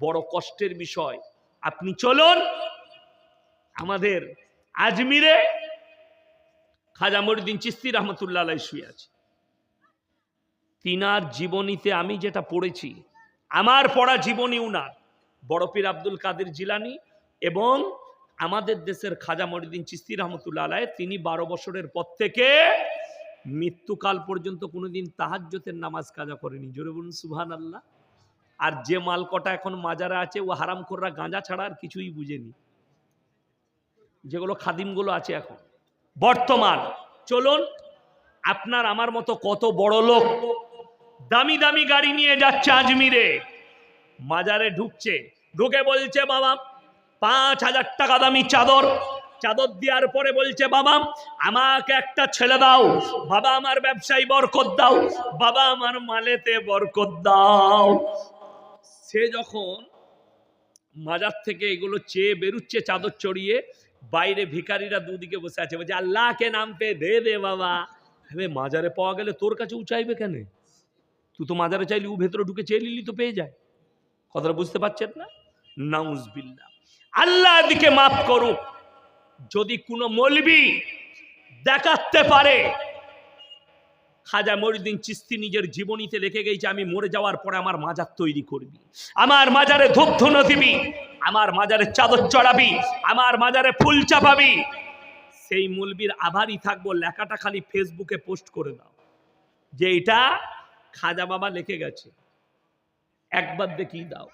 বড় কষ্টের বিষয়। আপনি চলুন আমাদের আজমিরে খাজা মঈনুদ্দিন চিশতি রহমতুল্লাহ আলাইহি শুয়ে আছে। তিনার জীবনীতে আমি যেটা পড়েছি, আমার পড়া জীবনী উনার, বড় পীর আব্দুল কাদের জিলানী এবং আমাদের দেশের খাজা মঈনুদ্দিন চিশতি রহমতুল্লাহ আলাইহি, তিনি 12 বছরের পর থেকে মৃত্যুকাল পর্যন্ত কোনোদিন তাহাজ্জুদের নামাজ কাজা করেনি। জোরে বলুন সুবহানাল্লাহ। আর যে মাল কটা এখন মাজারে আছে ও হারামখোররা গাঁজা ছাড়া আর কিছুই বুঝেনি, যেগুলো খাদিমগুলো আছে এখন বর্তমান। চলুন আপনার আমার মতো কত বড় লোক দামি দামি গাড়ি নিয়ে যাচ্ছে আজমিরে, মাজারে ঢুকছে, ঢুকে বলছে বাবা 5,000 টাকা দামি চাদর, চাদর দেওয়ার পরে বলছে বাবা আমাকে একটা ছেলে দাও, বাবা আমার ব্যবসায় বরকত দাও, বাবা আমার মালেতে বরকত দাও। সে যখন মাজার থেকে এগুলো চেয়ে বেরুচ্ছে চাদর চড়িয়ে, বাইরে ভিখারিরা দুদিকে বসে আছে, বলছে আল্লাহকে নাম পে দে দে বাবা। মাজারে পাওয়া গেলে তোর কাছে চাইবে কেন? তুই তো মাজারে চাইলি ও ভেতরে ঢুকে চেয়ে নিলি তো পেয়ে যায়। কথাটা বুঝতে পারছেন না? নাউজুবিল্লাহ। আল্লাহ দিকে মাফ করুক। যদি কোনো মৌলবি দেখাতে পারে, খাজা মঈনুদ্দিন চিশতি নিজের জীবনীতে লিখে গেছে আমি মরে যাওয়ার পরে আমার মাজার তৈরি করবি, আমার মাজারে ধূপ ধুনো দিবি, আমার মাজারে চাদর চড়াবি, আমার মাজারে ফুল চাপাবি, সেই মৌলবীর আভারই থাকবো। লেখাটা খালি ফেসবুকে পোস্ট করে দাও যে এটা খাজা বাবা লিখে গেছে, একবার দেখিয়ে দাও।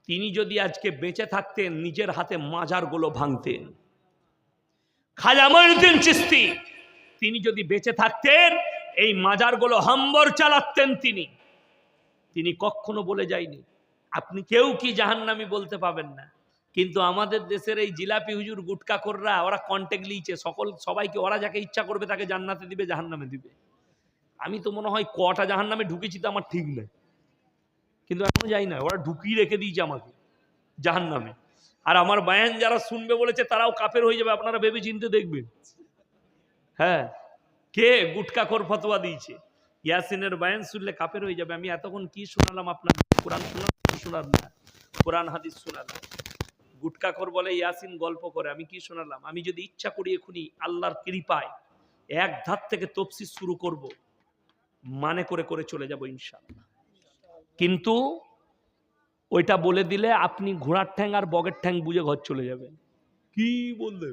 তিনি যদি আজকে বেঁচে থাকতেন নিজের হাতে মাজারগুলো ভাঙতেন। খাজা মঈনুদ্দিন চিশতি তিনি যদি বেঁচে থাকতেন এই মাজারগুলো হাম্বর চালাতেন। তিনি কখনো বলে যায়নি আপনি কেউ কি জাহান্নামী বলতে পাবেন না। কিন্তু আমাদের দেশের এই জিলাপি হুজুর গুটকাখোররা ওরা কন্টেক্ট লিয়েছে সবাইকে, ওরা যাকে ইচ্ছা করবে তাকে জান্নাতে দিবে জাহান্নামে দিবে। আমি তো মনে হয় কটা জাহান্নামে ঢুকেছি তো আমার ঠিক নেই, কিন্তু এখনো যাই না, ওরা ঢুকিয়ে রেখে দিয়েছে আমাকে জাহান্নামে। আর আমার বায়ান যারা শুনবে বলেছে তারাও কাফের হয়ে যাবে, আপনারা ভেবে চিন্তে দেখবেন। হ্যাঁ, কে গুটকাখোর ফতোয়া দিয়েছে ইয়াসিনের বায়ান শুনলে কাফের হয়ে যাবে। আমি এতক্ষণ কি শোনালাম আপনাকে? কোরআন শোনালাম না, কোরআন হাদিস শোনালাম। গুটকাখোর বলে ইয়াসিন গল্প করে, আমি কি শোনালাম? আমি যদি ইচ্ছা করি এখনই আল্লাহর কৃপায় এক ধার থেকে তফসির শুরু করব, মানে করে করে চলে যাব ইনশাআল্লাহ। কিন্তু ওইটা বলে দিলে আপনি ঘোড়ার ঠ্যাং আর বগের ঠ্যাং বুঝে ঘর চলে যাবেন। কি বললে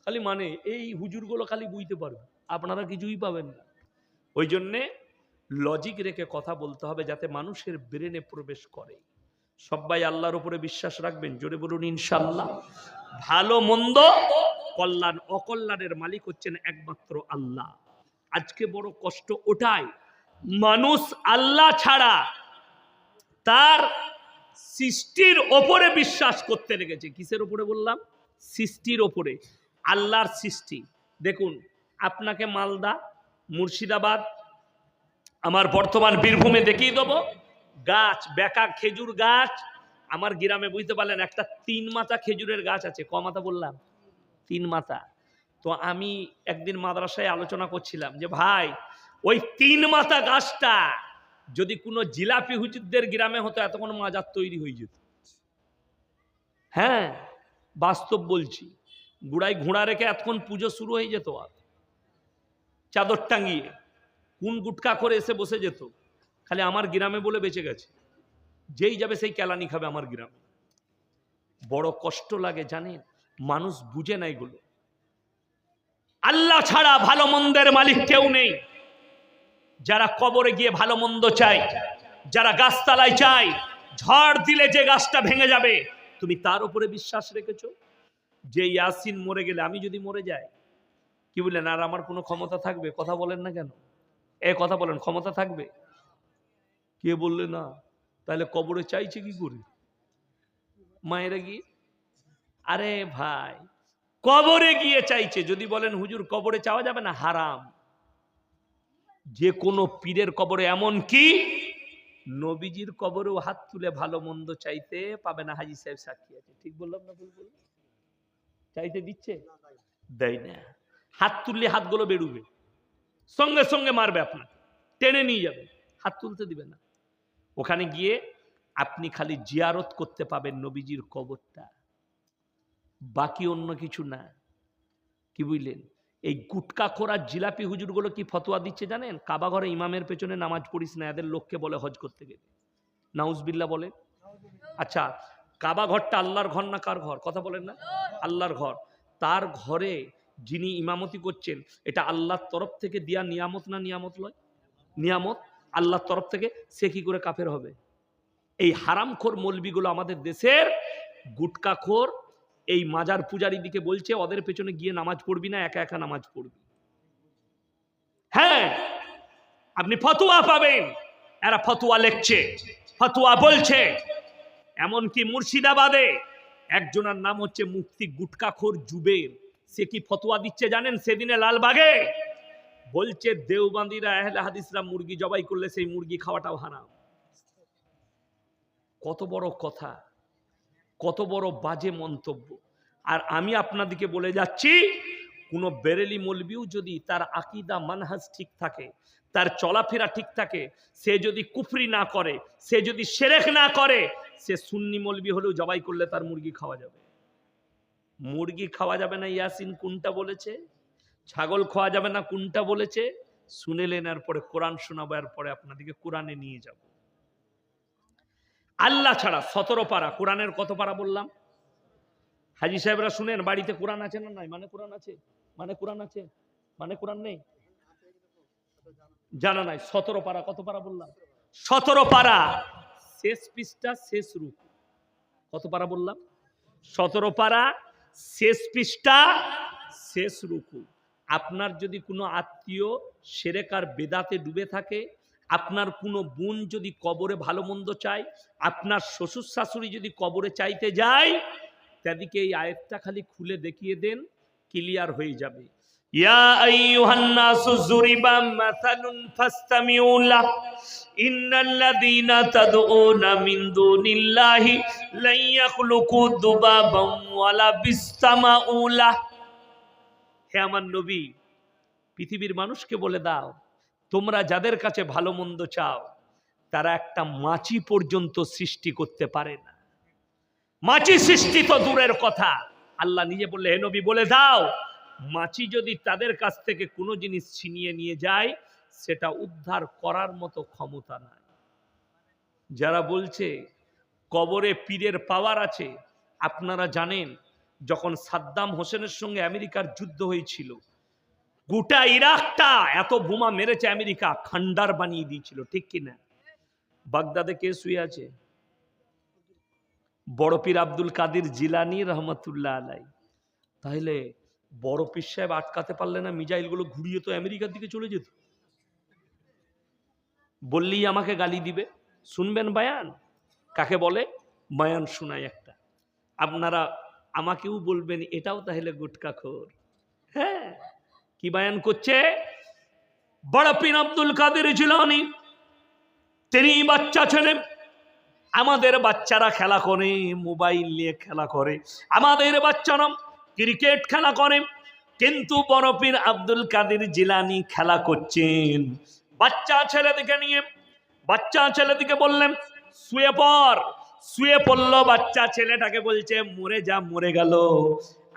খালি মানে এই হুজুরগুলো খালি বুঝতে পারবে, আপনারা কিছুই পাবেন না। ওই জন্যে লজিক রেখে কথা বলতে হবে যাতে মানুষের ব্রেনে প্রবেশ করে। সবাই আল্লাহর উপরে বিশ্বাস রাখবেন, জোরে বলুন ইনশাআল্লাহ। ভালো মন্দ কল্যাণ অকল্যাণের মালিক হচ্ছেন একমাত্র আল্লাহ। আজকে বড় কষ্ট ওটাই, মানুষ আল্লাহ ছাড়া তার সৃষ্টির ওপরে বিশ্বাস করতে লেগেছে। কিসের ওপরে বললাম? সৃষ্টির ওপরে। আল্লাহর সৃষ্টি দেখুন, আপনাকে মালদা, মুর্শিদাবাদ, আমার বর্তমান বীরভূমে দেখিয়ে দেবো গাছ, বেকা খেজুর গাছ। আমার গ্রামে বুঝতে পারলেন একটা 3 মাথা খেজুরের গাছ আছে। ক মাথা বললাম? 3 মাথা। তো আমি একদিন মাদ্রাসায় আলোচনা করছিলাম যে ভাই ওই 3 মাথা গাছটা যদি কোনো জিলাপি হুজুরদের গ্রামে হতো এতক্ষণ মাজার তৈরি হয়ে যেত। হ্যাঁ, বাস্তব বলছি। গুড়ায় ঘোড়া রেখে এতক্ষণ পুজো শুরু হয়ে যেত, আর চাদর টাঙিয়ে কোন গুটকা করে এসে বসে যেত। খালি আমার গ্রামে বলে বেঁচে গেছে, যেই যাবে সেই কেলানি খাবে আমার গ্রামে। বড় কষ্ট লাগে জানেন, মানুষ বুঝে না এগুলো। আল্লাহ ছাড়া ভালো মন্দের মালিক কেউ নেই। যারা কবরে গিয়ে ভালো মন্দ চায়, যারা গাছতলায় চায় ঝড় দিলে যে গাছটা ভেঙে যাবে, তুমি তার উপরে বিশ্বাস রেখেছো? যে ইয়াসিন মরে গেলে আমি যদি মরে যাই কি বললেন, আর আমার কোনো ক্ষমতা থাকবে? কথা বলেন না কেন? কথা বলেন, ক্ষমতা থাকবে? কে বললে না? তাহলে কবরে চাইছে কি করে মায়েরা গিয়ে? আরে ভাই, কবরে গিয়ে চাইছে। যদি বলেন হুজুর কবরে চাওয়া যাবে না, হারাম। যে কোনো পীরের কবরে, এমন কি নবীজির কবরেও হাত তুলে ভালো মন্দ চাইতে পাবে না। হাজী সাহেব সাক্ষী আছে, ঠিক বললাম না ভুল বললাম? চাইতে দিচ্ছে? দেয় না। হাত তুললে হাতগুলো বেরুবে, সঙ্গে সঙ্গে মারবে, আপনাকে টেনে নিয়ে যাবে, হাত তুলতে দিবে না। ওখানে গিয়ে আপনি খালি জিয়ারত করতে পাবেন নবীজির কবরটা, বাকি অন্য কিছু না। কি বুঝলেন? এই গুটকা খোরা জিলাপি হুজুরগুলো কি ফতোয়া দিচ্ছে জানেন? কাবা ঘরে ইমামের পেছনে নামাজ পড়িস না, এদের লোককে বলে হজ করতে গেলে। নাউজবিল্লাহ বলে। আচ্ছা, কাবা ঘরটা আল্লাহর ঘর না কার ঘর? কথা বলেন না। আল্লাহর ঘর। তার ঘরে যিনি ইমামতি করছেন, এটা আল্লাহর তরফ থেকে দেয়া নিয়ামত না নিয়ামত লয়? নিয়ামত আল্লাহর তরফ থেকে। সে কি করে কাফের হবে? এই হারামখোর মৌলবিগুলো আমাদের দেশের গুটকাখোর এই মাজার পূজারী দিকে বলছে ওদের পেছনে গিয়ে নামাজ পড়বি না, একা একা নামাজ পড়বি। হ্যাঁ, আপনি ফতোয়া পাবেন, এরা ফতোয়া লিখছে, ফতোয়া বলছে। এমনকি মুর্শিদাবাদে একজনের নাম হচ্ছে মুফতি গুটকাখোর জুবের। সে কি ফতোয়া দিচ্ছে জানেন? সেদিনে লালবাগে বলছে দেওবন্দিরা আহলে হাদিসরা মুরগি জবাই করলে সেই মুরগি খাওয়াটাও হারাম। কত বড় কথা, কত বড় বাজে মন্তব্য। আর আমি আপনাদেরকে বলে যাচ্ছি, কোন বেরেলি মৌলবিও যদি তার আকীদা মানহাজ ঠিক থাকে, তার চলাফেরা ঠিক থাকে, সে যদি কুফরি না করে, সে যদি শিরক না করে, সে সুন্নি মৌলবি হলেও জবাই করলে তার মুরগি খাওয়া যাবে। মুরগি খাওয়া যাবে না ইয়াসিন কোনটা বলেছে? ছাগল খাওয়া যাবে না কোনটা বলেছে? শুনেলেন, এরপরে কোরআন শোনাবো, এরপরে আপনাদেরকে কোরআনে নিয়ে যাব। আল্লাহ ছাড়া 17 পারা। কোরআনের কত পারা বললাম? হাজি সাহেবরা শুনেন, বাড়িতে কোরআন আছে না নাই? মানে কোরআন আছে, মানে কোরআন আছে, মানে কোরআন নেই, জানা নাই। 17 পারা। কত পারা বললাম? 17 পারা। শেষ পৃষ্ঠা, শেষ রুকু। কত পারা বললাম? 17 পারা, শেষ পৃষ্ঠা, শেষ রুকু। আপনার যদি কোনো আত্মীয় শিরক আর বেদাতে ডুবে থাকে, আপনার কোনো বোন যদি কবরে ভালো মন্দ চায়, আপনার শ্বশুর শাশুড়ি যদি কবরে চাইতে যায়, তাদেরকে এই আয়াতটা খালি খুলে দেখিয়ে দেন, ক্লিয়ার হয়ে যাবে। ইয়া আইয়ুহান নাসু যুরিবা মাসালুন ফাসতামিউ লাহ ইন্নাল্লাযীনা তাদউনা মিন দুনিল্লাহি লা ইয়াখলুকু যুবাবান ওয়ালা বিসতামাউ লাহ। হে আমার নবী, পৃথিবীর মানুষকে বলে দাও, তোমরা যাদের কাছে ভালো মন্দ চাও, তারা একটা মাছি পর্যন্ত সৃষ্টি করতে পারে না। মাছি সৃষ্টি তো দূরের কথা, আল্লাহ নিজে বললে, হে নবী বলে দাও, মাছি যদি তাদের কাছ থেকে কোনো জিনিস ছিনিয়ে নিয়ে যায়, সেটা উদ্ধার করার মতো ক্ষমতা নাই। যারা বলছে কবরে পীরের পাওয়ার আছে, আপনারা জানেন যখন সাদ্দাম হোসেনের সঙ্গে আমেরিকার যুদ্ধ হয়েছিল, গোটা ইরাকটা এত বোমা মেরেছে আমেরিকা, খান্ডার বানিয়ে দিয়েছিল, ঠিক কিনা? বাগদাদে কে শুয়ে আছে? বড় পীর আব্দুল কাদের জিলানী রহমতুল্লাহ আলাই। তাহলে বড় পীর সাহেব আটকাতে পারলে না, মিজাইলগুলো ঘুরিয়ে তো আমেরিকার দিকে চলে যেত। বললেই আমাকে গালি দিবে। শুনবেন বায়ান? কাকে বলে? বায়ান শোনাই একটা, আপনারা আমাকেও বলবেন এটাও তাহলে গুটকাখোর। হ্যাঁ, কি বায়ান করছে? বড় পীর আব্দুল কাদের জিলানী, তিনি বাচ্চা ছিলেন। আমাদের বাচ্চারা খেলা করে, মোবাইল নিয়ে খেলা করে, আমাদের বাচ্চারা ক্রিকেট খেলা করে, কিন্তু বড় পীর আব্দুল কাদের জিলানী খেলা করছেন বাচ্চা ছেলেদিকে নিয়ে। বাচ্চা ছেলেদিকে বললেন শুয়ে পড়, শুয়ে পড়লো। বাচ্চা ছেলেটাকে বলছে মরে যা, মরে গেল।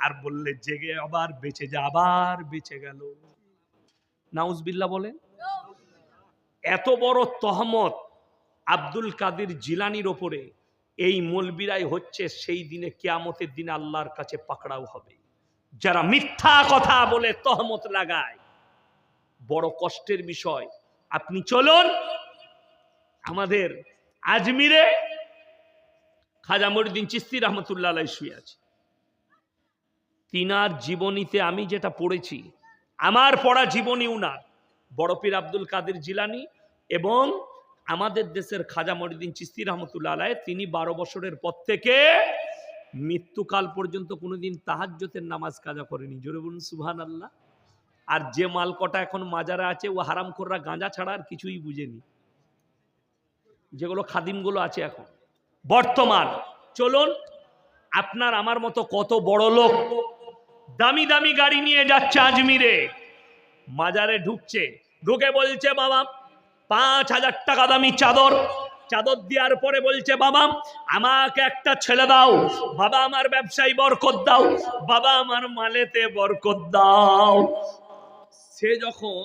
আর বললে জেগে আবার বেঁচে যা, আবার বেঁচে গেল। নাউজবিল্লাহ বলেন। এত বড় তহমত আব্দুল কাদের জিলানির ওপরে, এই মৌলবীরাই হচ্ছে সেই দিনে কিয়ামতের দিনে আল্লাহর কাছে পাকড়াও হবে, যারা মিথ্যা কথা বলে তহমত লাগায়। বড় কষ্টের বিষয়। আপনি চলুন, আমাদের আজমিরে খাজা মঈনুদ্দিন চিশতি রহমতুল্লাহ আলাইহি শুয়ে আছে। তিনার জীবনীতে আমি যেটা পড়েছি, আমার পড়া জীবনী উনার, বড় পীর আব্দুল কাদের জিলানী এবং আমাদের দেশের খাজা মঈনুদ্দিন চিশতি রহমতুল্লাহ আলাইহি, তিনি 12 বছরের পর থেকে মৃত্যুকাল পর্যন্ত কোনোদিন তাহাজ্জুদের নামাজ কাজা করেনি। জোরে বলুন সুবহানাল্লাহ। আর যে মাল কটা এখন মাজারে আছে, ও হারামখোররা গাঁজা ছাড়া আর কিছুই বুঝেনি, যেগুলো খাদিমগুলো আছে এখন বর্তমান। চলুন, আপনার আমার মতো কত বড় লোক দামি দামি গাড়ি নিয়ে যাচ্ছে আজমিরে, মাজারে ঢুকছে, ঢুকে বলছে বাবা 5000 টাকা দামি চাদর, চাদর দেওয়ার পরে বলছে, বাবা আমাকে একটা ছেলে দাও, বাবা আমার ব্যবসায় বরকত দাও, বাবা আমার মালেতে বরকত দাও। সে যখন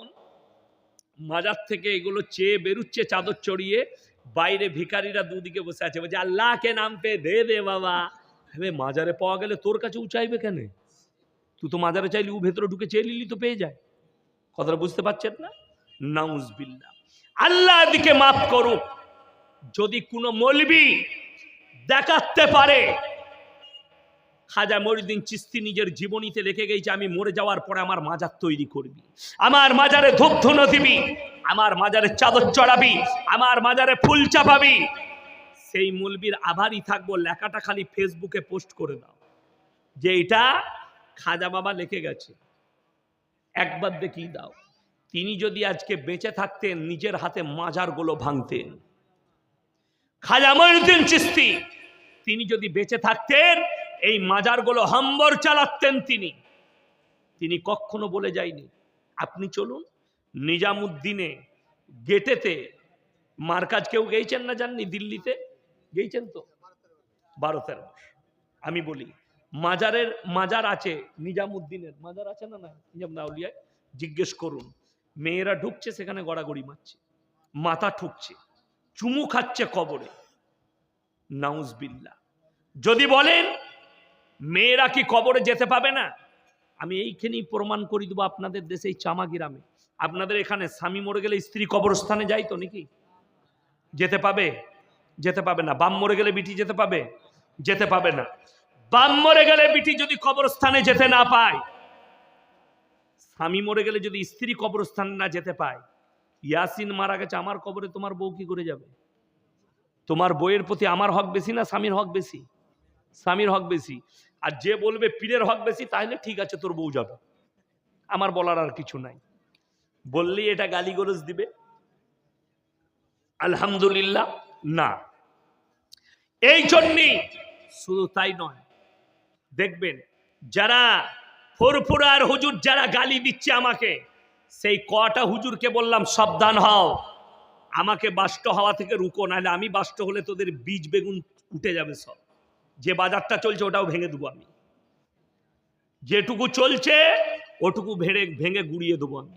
মাজার থেকে এগুলো চেয়ে বেরুচ্ছে চাদর চড়িয়ে, বাইরে ভিখারিরা দুদিকে বসে আছে, বলছে আল্লাহকে নাম পে দে দে বাবা। মাজারে পাওয়া গেলে তোর কাছে চাইবে কেন? তুই তো মাজারে চাইলি, ও ভেতরে ঢুকে চেয়ে নিলি তো পেয়ে যায়। কথাটা বুঝতে পারছেন না? নাউজুবিল্লাহ। আল্লাহ দিকে মাফ করুক। যদি কোনো মৌলবি দেখাতে পারে, খাজা মঈনুদ্দিন চিশতি নিজের জীবনীতে লিখে গেছে, আমি মরে যাওয়ার পরে আমার মাজার তৈরি করবি, আমার মাজারে ধূপ ধুনো দিবি, আমার মাজারে চাদর চড়াবি, আমার মাজারে ফুল চাপাবি, সেই মৌলবীর আভারই থাকবো। লেখাটা খালি ফেসবুকে পোস্ট করে দাও যে এটা খাজা বাবা লিখে গেছে, একবার দেখিয়ে দাও। তিনি যদি আজকে বেঁচে থাকতেন, নিজের হাতে মাজারগুলো ভাঙতেন। খাজা মঈনুদ্দিন চিশতি তিনি যদি বেঁচে থাকতেন, এই মাজারগুলো হাম্বর চালাতেন। তিনি কখনো বলে যায়নি। আপনি চলুন নিজামুদ্দিনে গেটেতে মার্কাজ, কেউ গেছেন না জাননি? দিল্লিতে গেছেন তো 12-13 মাস। আমি বলি মাজার আছে, নিজামুদ্দিনের মাজার আছে না? নিজামউলিয়ায় জিজ্ঞেস করুন, মেয়েরা ঢুকছে সেখানে গড়াগড়ি মারছে, মাথা ঠুকছে, চুমু খাচ্ছে কবরে। নাউজুবিল্লাহ। যদি বলেন মেয়েরা কি কবরে যেতে পাবে না, আমি এইখানেই প্রমাণ করে দেবো। আপনাদের দেশে এই চামা গ্রামে, আপনাদের এখানে স্বামী মরে গেলে স্ত্রী কবরস্থানে যায় তো নাকি? যেতে পাবে? যেতে পাবে না। বাপ মরে গেলে বিটি যেতে পাবে? যেতে পাবে না। বাপ মরে গেলে বিটি যদি কবরস্থানে যেতে না পায়, স্বামী মরে গেলে যদি স্ত্রী কবরস্থানে না যেতে পায়, ইয়াসিন মারা গেছে আমার কবরে, তোমার বউ কি করে যাবে? তোমার বইয়ের প্রতি আমার হক বেশি না স্বামীর হক বেশি? স্বামীর হক বেশি। আর যে বলবে পীরের হক বেশি, তাহলে ঠিক আছে তোর বউ যাবে, আমার বলার আর কিছু নাই। বললেই এটা গালিগলজ দিবে? আলহামদুলিল্লাহ না। এই জন্যই শুধু তাই নয়, দেখবেন যারা ফুরফুরার হুজুর যারা গালি দিচ্ছে আমাকে, সেই কটা হুজুরকে বললাম সাবধান হও, আমাকে বাষ্ট হওয়া থেকে রুকো, নাহলে আমি বাষ্ট হলে তোদের বীজ বেগুন উঠে যাবে সব। যে বাজারটা চলছে ওটাও ভেঙে দেবো আমি, যেটুকু চলছে ওটুকু ভেঙে গুড়িয়ে দেবো আমি।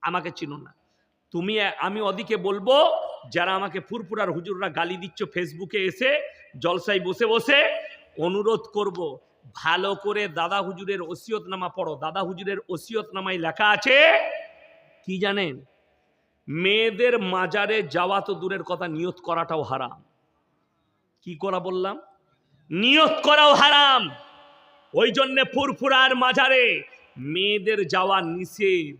আমাকে চিনো না তুমি, আমি ওদিকে বলবো যারা আমাকে ফুরফুরার হুজুররা গালি দিচ্ছ ফেসবুকে এসে জলসায় বসে বসে, অনুরোধ করব ভালো করে দাদা হুজুরের ওসিয়তনামা পড়ো। দাদা হুজুরের ওসিয়তনামায় লেখা আছে কি জানেন? মেয়েদের মাজারে যাওয়া তো দূরের কথা, নিয়ত করাটাও হারাম। কি করা বললাম? নিয়ত করাও হারাম। ওই জন্য ফুরফুরার মাজারে মেয়েদের যাওয়া নিষেধ,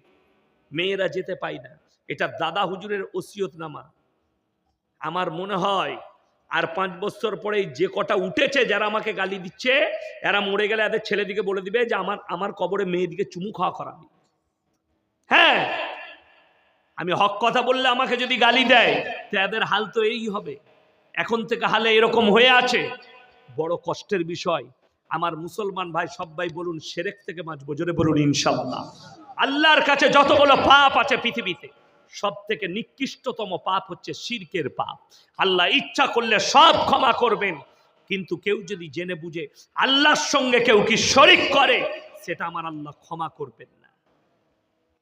মেয়েরা যেতে পায় না। এটা দাদা হুজুরের ওসিয়তনামা। আমার মনে হয় আর 5 বছর পরে যে কটা উঠেছে যারা আমাকে গালি দিচ্ছে, এরা মরে গেলে এদের ছেলেদিকে বলে দিবে যে আমার কবরে মেয়েদিকে চুমু খাওয়া করাবি। হ্যাঁ, আমি হক কথা বললে আমাকে যদি গালি দেয়, তো এদের হাল তো এই হবে। এখন থেকে হালে এরকম হয়ে আছে। বড় কষ্টের বিষয়। আমার মুসলমান ভাই সবাই বলুন শিরক থেকে বাঁচবো, জোরে বলুন ইনশাআল্লাহ। আল্লাহর কাছে যতগুলো পাপ আছে পৃথিবীতে, সব থেকে নিকৃষ্টতম পাপ হচ্ছে শিরকের পাপ। আল্লাহ ইচ্ছা করলে সব ক্ষমা করবেন, কিন্তু কেউ যদি জেনে বুঝে আল্লাহর সঙ্গে কেউ কি শরিক করে, সেটা আমার আল্লাহ ক্ষমা করবেন না।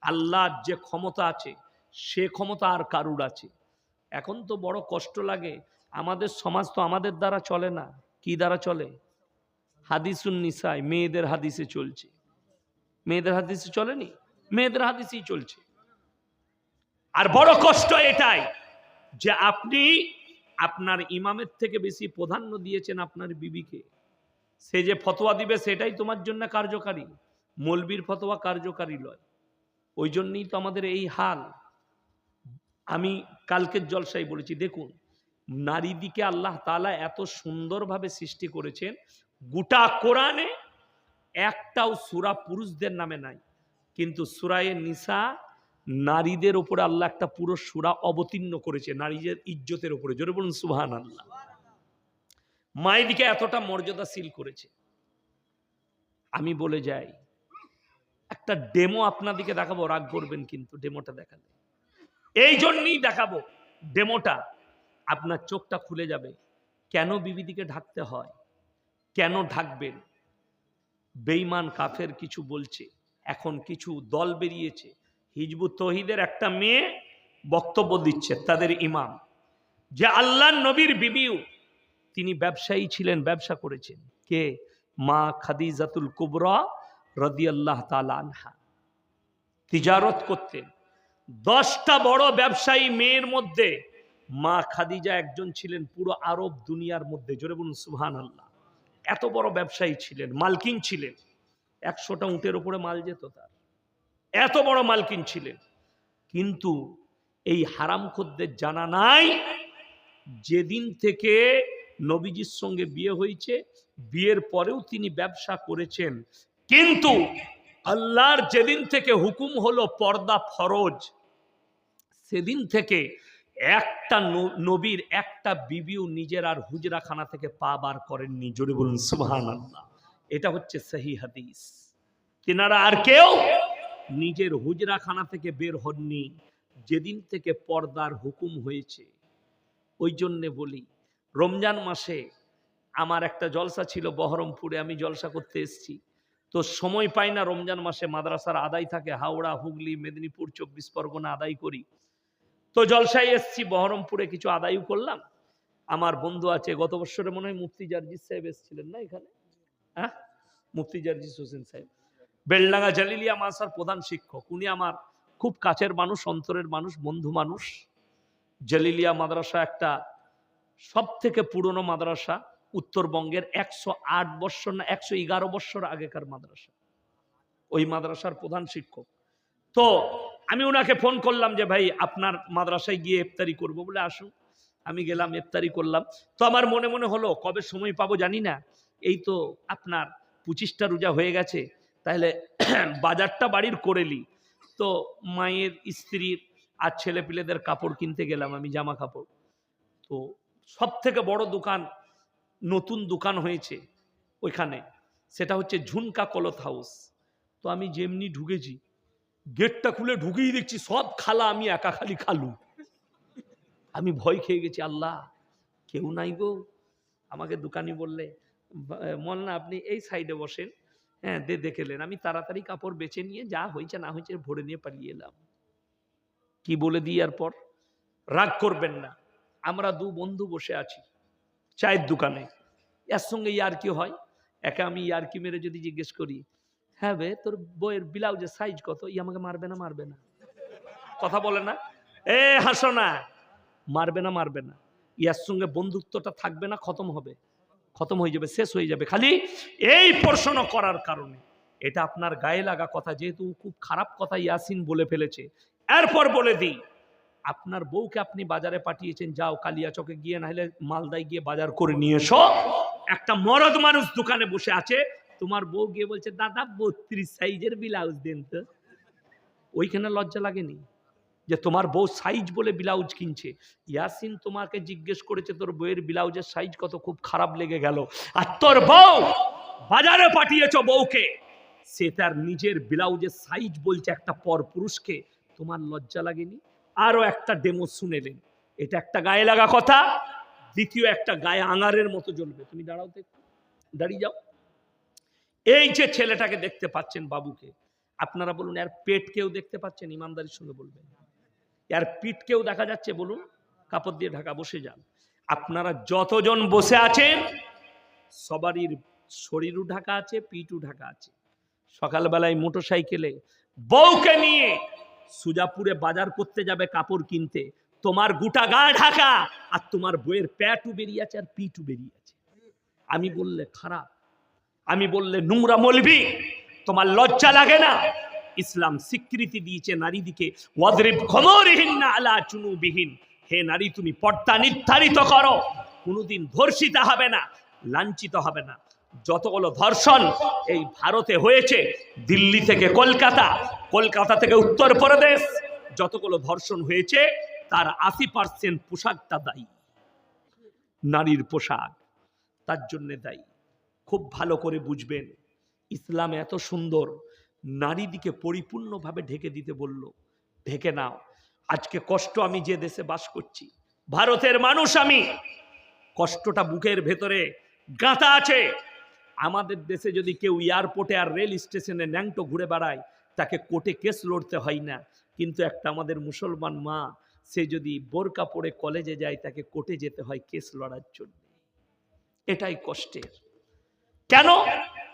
আল্লাহর যে ক্ষমতা আছে সে ক্ষমতা আর কারুর আছে। এখন তো বড় কষ্ট লাগে, আমাদের সমাজ তো আমাদের দ্বারা চলে না। কি দ্বারা চলে? হাদিসুন নিসায়, মেয়েদের হাদিসে চলছে। মেয়েদের হাদিসে চলেনি, মেয়েদের হাদিসেই চলছে। আর বড় কষ্ট এটাই যে আপনি আপনার ইমামের থেকে বেশি প্রাধান্য দিয়েছেন আপনার বিবিকে। সে যে ফতোয়া দিবে সেটাই তোমার জন্য কার্যকারী, মৌলবীর ফতোয়া কার্যকারী নয়। ওই জন্যই তো আমাদের এই হাল। আমি কালকের জলসায় বলেছি, দেখুন নারীদিকে আল্লাহ তাআলা এত সুন্দরভাবে সৃষ্টি করেছেন, গোটা কোরআনে একটাও সূরা পুরুষদের নামে নাই, কিন্তু সূরায়ে নিসা নারীদের উপরে আল্লাহ একটা পুরো সূরা অবতীর্ণ করেছে নারীদের ইজ্জতের উপরে। জোরে বলুন সুবহানাল্লাহ। মায়েদিকে এতটা মর্যাদাশীল করেছে। আমি বলে যাই, একটা ডেমো আপনাদিকে দেখাবো, রাগ করবেন কিন্তু ডেমোটা দেখালে। এই জন্যই দেখাবো ডেমোটা। আপনার চোখটা খুলে যাবে কেন বিবিদিকে ঢাকতে হয়, কেন ঢাকবেন। বেঈমান কাফের কিছু বলছে, এখন কিছু দল বেরিয়েছে, হিজবুত তৌহিদের একটা মেয়ে বক্তব্য দিচ্ছে তাদের ইমাম, যে আল্লাহর নবীর বিবিও তিনি ব্যবসায়ী ছিলেন, ব্যবসা করেছেন। কে? মা খাদিজাতুল কুবরা রাদিয়াল্লাহু তাআলা আনহা, তিজারত করতেন। 10টা বড় ব্যবসায়ী মেয়ের মধ্যে মা খাদিজা একজন ছিলেন পুরো আরব দুনিয়ার মধ্যে। জোরে বলুন সুবহানাল্লাহ। এত বড় ব্যবসায়ী ছিলেন, মালকিন ছিলেন। 100টা উটের উপরে মাল যেত তার, এত বড় মালকিন ছিলেন। কিন্তু এই হারামখোরদের জানা নাই যেদিন থেকে নবীজির সঙ্গে বিয়ে হয়েছে, বিয়ের পরেও তিনি ব্যবসা করেছেন, কিন্তু আল্লাহর যেদিন থেকে হুকুম হলো পর্দা ফরজ, সেদিন থেকে একটা নবীর একটা বিবিও নিজের আর হুজরাখানা থেকে পা বার করেননি। জোরে বলুন সুবহানাল্লাহ। এটা হচ্ছে সহি হাদিস। তিনারা আর কেউ নিজের হুজরাখানা থেকে বের হননি যেদিন থেকে পর্দার হুকুম হয়েছে। ওই জন্যে বলি, রমজান মাসে আমার একটা জলসা ছিল বহরমপুরে, আমি জলসা করতে এসেছি, তো সময় পাই না। রমজান মাসে মাদ্রাসার আদায় থাকে, হাওড়া, হুগলি, মেদিনীপুর, 24 পরগনা আদায় করি। তো জলসায় এসছি, বহরমপুরে কিছু আদায়ও করলাম। আমার বন্ধু আছে, গত বছরে মনে হয় মুফতি জার্জিস সাহেব এসেছিলেন না এখানে? হ্যাঁ, মুফতি জার্জিস হোসেন সাহেব, বেলডাঙ্গা জালিলিয়া মাদ্রাসার প্রধান শিক্ষক। উনি আমার খুব কাছের মানুষ, অন্তরের মানুষ, বন্ধু মানুষ। জালিলিয়া মাদ্রাসা একটা সব থেকে পুরনো মাদ্রাসা উত্তরবঙ্গের, 108 বৎসর না 111 বৎসর আগেকার মাদ্রাসা। ওই মাদ্রাসার প্রধান শিক্ষক। তো আমি ওনাকে ফোন করলাম যে ভাই আপনার মাদ্রাসায় গিয়ে ইফতারি করব, বলে আসুন। আমি গেলাম, ইফতারি করলাম। তো আমার মনে মনে হলো কবে সময় পাবো জানি না, এই তো আপনার 25টা রোজা হয়ে গেছে, তাহলে বাজারটা বাড়ির করেলি। তো মায়ের, স্ত্রীর আর ছেলে পিলেদের কাপড় কিনতে গেলাম আমি, জামা কাপড়। তো সব থেকে বড় দোকান, নতুন দোকান হয়েছে ওইখানে, সেটা হচ্ছে ঝুনকা ক্লথ হাউস। তো আমি যেমনি ঢুকেছি, গেটটা খুলে ঢুকেই দেখছি সব খালা, আমি একা খালি খালু। আমি ভয় খেয়ে গেছি, আল্লাহ কেউ নাই গো। আমাকে দোকানি বললে, মোল্লা আপনি এই সাইডে বসেন, হ্যাঁ দেখেলেন। আমি তাড়াতাড়ি কাপড় বেছে নিয়ে যা হয়েছে না হয়েছে ভরে নিয়ে পালিয়ে এলাম। কি বলে দিই এরপর? রাগ করবেন না, আমরা দু বন্ধু বসে আছি চায়ের দোকানে, এর সঙ্গে ইয়ার্কি হয়। একে আমি ইয়ার্কি মেরে যদি জিজ্ঞেস করি, হ্যাঁ বে তোর বইয়ের ব্লাউজের সাইজ কত, ই আমাকে মারবে না? মারবে না, কথা বলে না, এ হাসো না, মারবে না, মারবে না। ইয়ার সঙ্গে বন্ধুত্বটা থাকবে না, খতম হবে, খতম হয়ে যাবে, শেষ হয়ে যাবে, খালি এই প্রশ্ন করার কারণে। এটা আপনার গায়ে লাগা কথা, যেহেতু খুব খারাপ কথা ইয়াসিন বলে ফেলেছে। এরপর বলে দিই, আপনার বউকে আপনি বাজারে পাঠিয়েছেন, যাও কালিয়াচকে গিয়ে, না হলে মালদায় গিয়ে বাজার করে নিয়ে এসো। একটা মরদ মানুষ দোকানে বসে আছে, তোমার বউ গিয়ে বলছে দাদা 32 সাইজের ব্লাউজ দেন তো। ওইখানে লজ্জা লাগেনি যে তোমার বউ সাইজ বলে ব্লাউজ কিনছে? ইয়াসিন তোমাকে জিজ্ঞেস করেছে তোর বউয়ের ব্লাউজের সাইজ কত, খুব খারাপ লেগে গেল। আর তোর বউ বাজারে পাঠিয়েছ বউকে, সে তার নিজের ব্লাউজের সাইজ বলছে একটা পর পুরুষকে, তোমার লজ্জা লাগেনি? আরো একটা ডেমো শুনেলেন, এটা একটা গায়ে লাগা কথা। দ্বিতীয় একটা গায়ে আঙারের মতো জ্বলবে। তুমি দাঁড়াও তো, দাঁড়িয়ে যাও। এই যে ছেলেটাকে দেখতে পাচ্ছেন, বাবুকে, আপনারা বলুন এর পেট কেউ দেখতে পাচ্ছেন? ইমানদারির সঙ্গে বলবেন, এর পিঠ কেউ দেখা যাচ্ছে? বলুন, কাপড় দিয়ে ঢাকা। বসে যান। আপনারা যতজন বসে আছেন সবারই শরীরও ঢাকা আছে, পিঠও ঢাকা আছে। সকালবেলায় মোটরসাইকেলে বউকে নিয়ে সুজাপুরে বাজার করতে যাবে কাপড় কিনতে, তোমার গোটা গা ঢাকা, আর তোমার বইয়ের প্যাটও বেরিয়ে আছে আর পিঠও বেরিয়ে আছে। আমি বললে খারাপ, আমি বললে নোংরা মলবি, তোমার লজ্জা লাগে না? ইসলাম স্বীকৃতি দিয়েছে নারীদিকে, ওয়াদরিব খুমুরিহিন্না আলা জুনুবিহিন, হে নারী তুমি পর্দা নির্ধারিত করো, কোনোদিন ধর্ষিতা হবে না, লাঞ্ছিত হবে না। যতগুলো ধর্ষণ এই ভারতে হয়েছে, দিল্লি থেকে কলকাতা, কলকাতা থেকে উত্তরপ্রদেশ, যতগুলো ধর্ষণ হয়েছে তার 80% পোশাকটা দায়ী, নারীর পোশাক তার জন্য দায়ী। খুব ভালো করে বুঝবেন, ইসলাম এত সুন্দর, নারীদিকে পরিপূর্ণভাবে ঢেকে দিতে বলল, ঢেকে নাও। আজকে কষ্ট, আমি যে দেশে বাস করছি ভারতের মানুষ আমি, কষ্টটা বুকের ভেতরে গাঁথা আছে। আমাদের দেশে যদি কেউ এয়ারপোর্টে আর রেল স্টেশনে ন্যাংটো ঘুরে বেড়ায়, তাকে কোর্টে কেস লড়তে হয় না। কিন্তু একটা আমাদের মুসলমান মা, সে যদি বোরকা পরে কলেজে যায়, তাকে কোর্টে যেতে হয় কেস লড়ার জন্য। এটাই কষ্টের। কেন?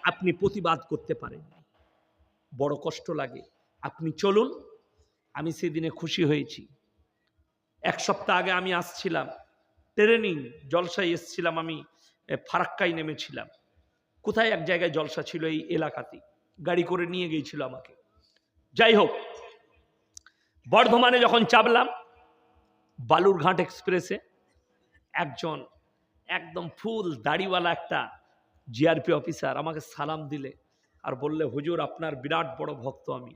আপনি প্রতিবাদ করতে পারেন, বড় কষ্ট লাগে। আপনি চলুন, আমি সেদিনে খুশি হয়েছি। এক সপ্তাহ আগে আমি আসছিলাম ট্রেনিং জলসায় এসছিলাম, আমি ফারাক্কায় নেমেছিলাম। কোথায় এক জায়গায় জলসা ছিল এই এলাকাতে, গাড়ি করে নিয়ে গিয়েছিল আমাকে। যাই হোক, বর্ধমানে যখন চাপলাম, বালুরঘাট এক্সপ্রেসে একজন একদম ফুল দাড়িওয়ালা একটা জিআরপি অফিসার আমাকে সালাম দিলে আর বললে, হুজুর আপনার বিরাট বড় ভক্ত, আমি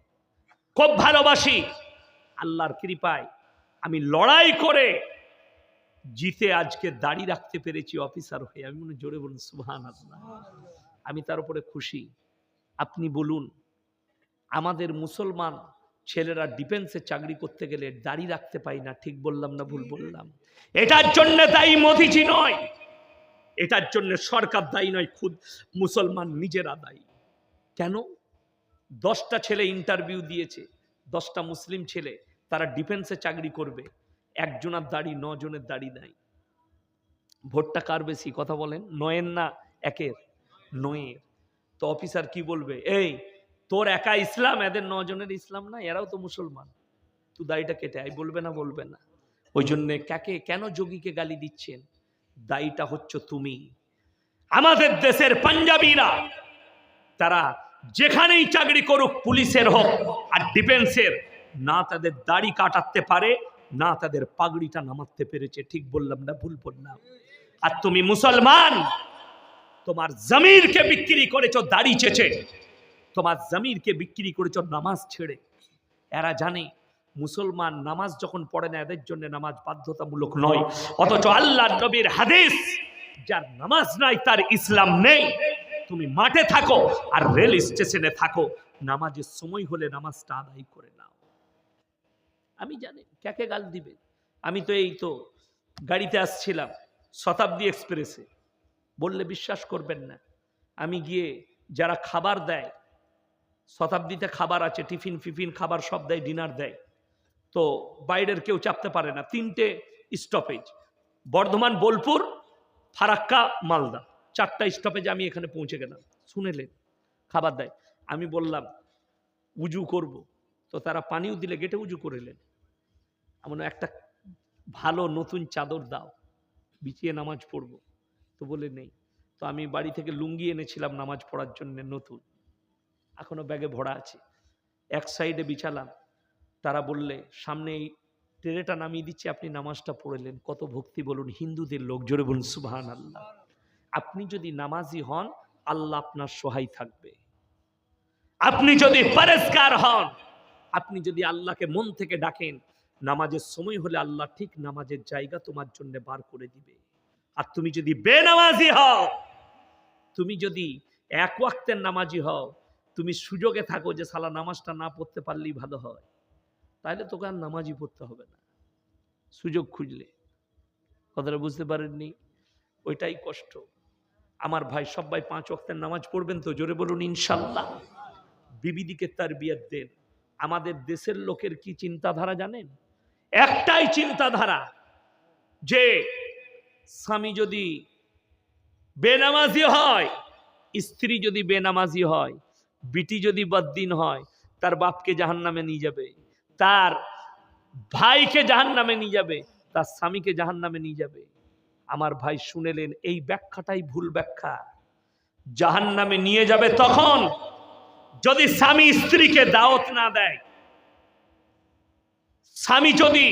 খুব ভালোবাসি। আল্লাহর কৃপায় আমি লড়াই করে জিতে আজকে দাড়ি রাখতে পেরেছি অফিসার হয়ে। আমি মনে জোরে বলুন সুবহানাল্লাহ। আমি তার উপরে খুশি। আপনি বলুন, আমাদের মুসলমান ছেলেরা ডিফেন্সে চাকরি করতে গেলে দাড়ি রাখতে পাই না, ঠিক বললাম না ভুল বললাম? এটার জন্য দায়ী মোদিজি নয়, এটার জন্য সরকার দায়ী নয়, খুদ মুসলমান নিজেরা দায়ী। কেন? 10টা ছেলে ইন্টারভিউ দিয়েছে, 10টা মুসলিম ছেলে, তারা ডিফেন্সে চাকরি করবে, একজনের দাড়ি, 9 জনের দাড়ি নাই। ভোটটা কার বেশি? কথা বলেন, 9-এর না 1-এর? 9-এর। তো অফিসার কি বলবে, এই তোর একা ইসলাম, এদের 9 জনের ইসলাম না, এরাও তো মুসলমান, তুই দাড়িটা কেটে আয়। বলবে না? বলবে না। ওই জন্য কেন যোগীকে গালি দিচ্ছেন? দায়ীটা হচ্ছে তুমি। আমাদের দেশের পাঞ্জাবিরা, তারা যেখানেই চাকরি করুক, পুলিশের হোক আর ডিফেন্সের, না তাদের দাড়ি কাটাতে পারে, না তাদের পাগড়িটা নামাতে পেরেছে, ঠিক বললাম না ভুল বললাম? আর তুমি মুসলমান, তোমার জমিরকে বিক্রি করেছো দাড়ি চেচে, তোমার জমিরকে বিক্রি করেছো নামাজ ছেড়ে। এরা জানে মুসলমান নামাজ যখন পড়ে না, এদের জন্য নামাজ বাধ্যতামূলক নয়। অথচ আল্লাহর নবীর হাদিস, যার নামাজ নাই তার ইসলাম নেই। তুমি মাঠে থাকো আর রেল স্টেশনে থাকো, নামাজের সময় হলে নামাজটা আদায় করে নাও। আমি জানি কাকে গাল দিবে। আমি তো এই তো গাড়িতে আসছিলাম শতাব্দী এক্সপ্রেসে, বললে বিশ্বাস করবেন না, আমি গিয়ে যারা খাবার দেয়, শতাব্দীতে খাবার আছে, টিফিন ফিফিন খাবার সব দেয়, ডিনার দেয়, তো বাইরের কেউ চাপতে পারে না। 3টে স্টপেজ, বর্ধমান, বোলপুর, ফারাক্কা, মালদা, 4টা স্টপেজে আমি এখানে পৌঁছে গেলাম। শুনেলেন খাবার দেয়, আমি বললাম উজু করব, তো তারা পানিও দিলে, গেটে উজু করেলেন। এমন একটা ভালো নতুন চাদর দাও, বিছিয়ে নামাজ পড়ব। তো বলে নেই। তো আমি বাড়ি থেকে লুঙ্গি এনেছিলাম নামাজ পড়ার জন্য, নতুন, এখনো ব্যাগে ভরা আছে, এক সাইডে বিছালাম। তারা বললে, সামনে এই ট্রেটা নামিয়ে দিচ্ছে, আপনি নামাজটা পড়লেন। কত ভক্তি বলুন, হিন্দুদের লোক, জোরে বলুন সুবহানাল্লাহ। আপনি যদি নামাজি হন, আল্লাহ আপনার সহায় থাকবে। আপনি যদি পরেজগার হন, আপনি যদি আল্লাহকে মন থেকে ডাকেন, নামাজের সময় হলে আল্লাহ ঠিক নামাজের জায়গা তোমার জন্য বার করে দিবে। আর তুমি যদি বেনামাজি হও, তুমি যদি এক ওয়াক্তের নামাজি হও, তুমি সুযোগে থাকো যে সালা নামাজটা না পড়তে পারলেই ভালো হয়, তাহলে তোকে আর নামাজই পড়তে হবে না, সুযোগ খুঁজলে। কথাটা বুঝতে পারেননি? ওইটাই কষ্ট। আমার ভাই, সবাই 5 ওয়াক্তের নামাজ পড়বেন তো? জোরে বলুন ইনশাল্লাহ। বিবিদিকে তারবিয়ত দেন। আমাদের দেশের লোকের কি চিন্তাধারা জানেন? একটাই চিন্তাধারা, যে স্বামী যদি বেনামাজি হয়, স্ত্রী যদি বেনামাজি হয়, বিটি যদি বদ্দিন হয়, তার বাপকে জাহান্নামে নিয়ে যাবে, তার ভাইকে জাহান্নামে নিয়ে যাবে, তার স্বামীকে জাহান্নামে নিয়ে যাবে। আমার ভাই শুনেলেন, এই ব্যাখ্যাটাই ভুল ব্যাখ্যা। জাহান্নামে নিয়ে যাবে তখন যদি স্বামী স্ত্রীকে দাওয়াত না দেয়, স্বামী যদি,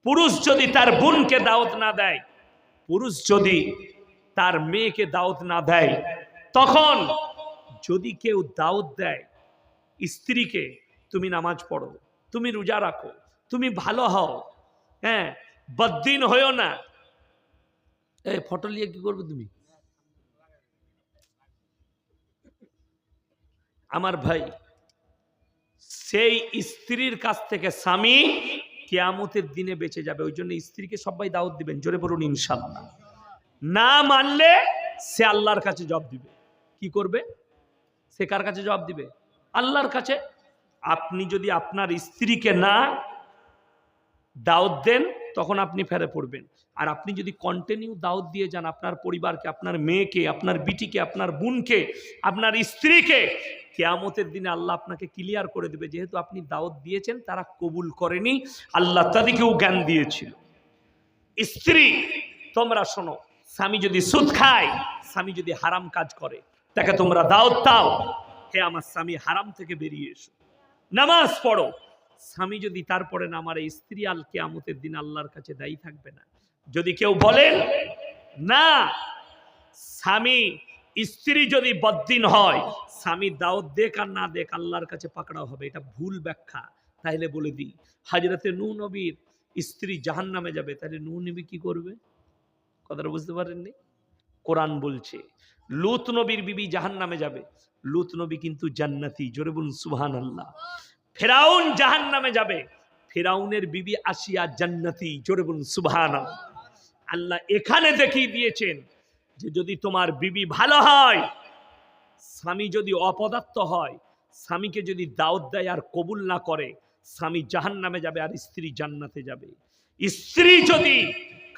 পুরুষ যদি তার বোনকে দাওয়াত না দেয়, পুরুষ যদি তার মেয়েকে দাওয়াত না দেয়, তখন যদি কেউ দাওয়াত দেয় স্ত্রীকে, তুমি নামাজ পড়ো, তুমি রোজা রাখো, তুমি ভালো হও, হ্যাঁ, বদ্দিন হইও না, এই ফটো নিয়ে কি করবে তুমি? আমার ভাই, সেই স্ত্রীর কাছ থেকে স্বামী কিয়ামতের দিনে বেঁচে যাবে। ওই জন্য স্ত্রীকে সবাই দাওয়াত দিবেন, জোরে বলুন ইনশাআল্লাহ। না মানলে সে আল্লাহর কাছে জবাব দিবে। কি করবে? সে কার কাছে জবাব দিবে? আল্লাহর কাছে। আপনি যদি আপনার স্ত্রীকে না দাওয়াত দেন তখন আপনি ফেরে পড়বেন। আর আপনি যদি কন্টিনিউ দাওয়াত দিয়ে যান আপনার পরিবারকে, আপনার মেয়েকে, আপনার বিটিকে, আপনার বোনকে, আপনার স্ত্রীকে, কিয়ামতের দিনে আল্লাহ আপনাকে ক্লিয়ার করে দেবে যেহেতু আপনি দাওয়াত দিয়েছেন, তারা কবুল করেনি, আল্লাহ তাদেরকেও জ্ঞান দিয়েছিল। স্ত্রী তোমরা শোনো, স্বামী যদি সুদ খায়, স্বামী যদি হারাম কাজ করে, তাকে তোমরা দাওয়াত দাও, হে আমার স্বামী হারাম থেকে বেরিয়ে এসো, নামাজ পড়ো। স্বামী যদি তারপরে না মারে, স্ত্রী আল কিয়ামতের দিন আল্লাহর কাছে দায়ী থাকবে না। যদি কেউ বলেন না স্বামী স্ত্রী যদি বদ্দিন হয়, স্বামী দাওয়াত দেখ আর না দেখ আল্লাহর কাছে পাকড়াও হবে, এটা ভুল ব্যাখ্যা। তাইলে বলে দিই, হযরতে নূহ নবীর স্ত্রী জাহান্নামে যাবে, তাহলে নূহ নবী কি করবে? কথাটা বুঝতে পারেননি? কোরআন বলছে লূত নবীর বিবি জাহান্নামে যাবে, লূত নবী কিন্তু জান্নাতি, জোরে বলুন সুবহানাল্লাহ। ফেরাউন জাহান্নামে যাবে, ফেরাউনের বিবি আসিয়া জান্নাতি, জোরে বলুন সুবহানাল্লাহ। আল্লাহ এখানে দেখিয়ে দিয়েছেন যে যদি তোমার বিবি ভালো হয়, স্বামী যদি অপদার্থ হয়, স্বামীকে যদি দাওয়াত দেয় আর কবুল না করে, স্বামী জাহান্নামে যাবে আর স্ত্রী জান্নাতে যাবে। স্ত্রী যদি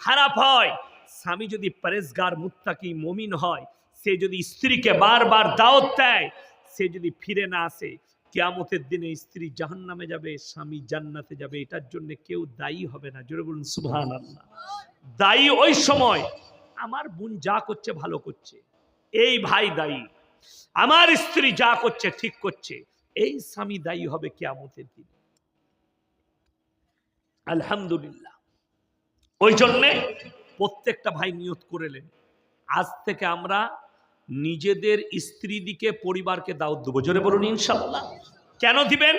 খারাপ হয়, স্বামী যদি পরেজগার মুত্তাকি মুমিন হয়, সে যদি স্ত্রীকে বারবার দাওয়াত দেয়, সে যদি ফিরে না আসে, কিয়ামতের দিনে স্ত্রী জাহান্নামে যাবে, স্বামী জান্নাতে যাবে। এটার জন্য কেউ দায়ী হবে না, জোরে বলুন সুবহানাল্লাহ। দায়ী ওই সময় আমার বোন যা করছে ভালো করছে, এই ভাই দায়ী। আমার স্ত্রী যা করছে ঠিক করছে, এই স্বামী দায়ী হবে কিয়ামতের দিন। আলহামদুলিল্লাহ। ওই জন্যে প্রত্যেকটা ভাই নিয়ত করেলেন, আজ থেকে আমরা নিজেদের স্ত্রী দিকে পরিবারকে দাওয়াত দেব, জোরে বলুন ইনশাআল্লাহ। কেন দিবেন?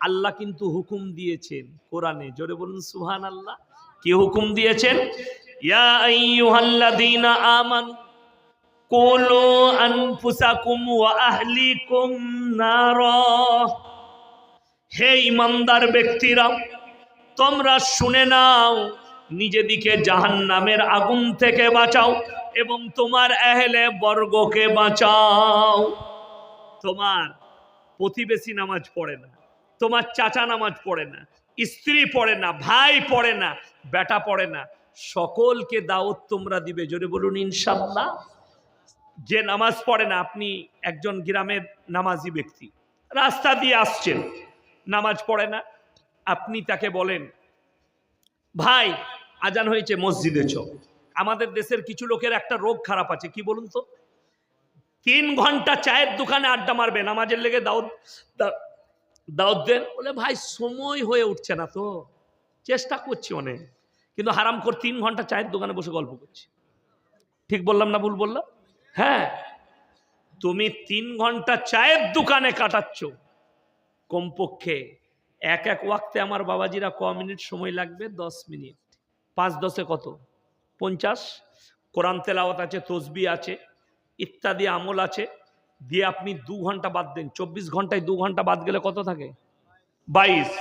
আল্লাহ কিন্তু হুকুম দিয়েছেন কোরআনে, জোরে বলুন সুবহানাল্লাহ। কি হুকুম দিয়েছেন? ইয়া আইয়ুহাল্লাযীনা আমানু কুলু আনফুসাকুম ওয়া আহলিকুম নারা। হে ঈমানদার ব্যক্তিরা, তোমরা শুনে নাও, নিজেদিকে জাহান্নামের আগুন থেকে বাঁচাও এবং তোমার আহলে বর্গকে বাঁচাও। তোমার প্রতিবেশী নামাজ পড়ে না, তোমার চাচা নামাজ পড়ে না, স্ত্রী পড়ে না, ভাই পড়ে না, বেটা পড়ে না, সকলকে দাওয়াত তোমরা দিবে, জোরে বলুন ইনশাআল্লাহ। যে নামাজ পড়ে না, আপনি একজন গ্রামের নামাজি ব্যক্তি রাস্তা দিয়ে আসছেন, নামাজ পড়ে না, আপনি তাকে বলেন ভাই আজান হয়েছে মসজিদে চল। আমাদের দেশের কিছু লোকের একটা রোগ খারাপ আছে, কি বলুন তো? 3 ঘন্টা চায়ের দোকানে আড্ডা মারবে, নামাজের লেগে দাওয়াত দেন, বলে ভাই সময় হয়ে উঠছে না তো, চেষ্টা করছি অনেক, কিন্তু হারাম করে 3 ঘন্টা চায়ের দোকানে বসে গল্প করছি। ঠিক বললাম না ভুল বললাম? হ্যাঁ, তুমি 3 ঘন্টা চায়ের দোকানে কাটাচ্ছ, কমপক্ষে এক ওয়াক্তে আমার বাবাজিরা ক মিনিট সময় লাগবে? 10 মিনিট। 5-10 কত? 50। কোরআন তেলাওয়াত আছে, তসবিহ আছে, ইত্যাদি আমল আছে, দিয়ে আপনি 2 ঘন্টা বাদ দেন, 24 ঘন্টায় 2 ঘন্টা বাদ গেলে কত থাকে? 22।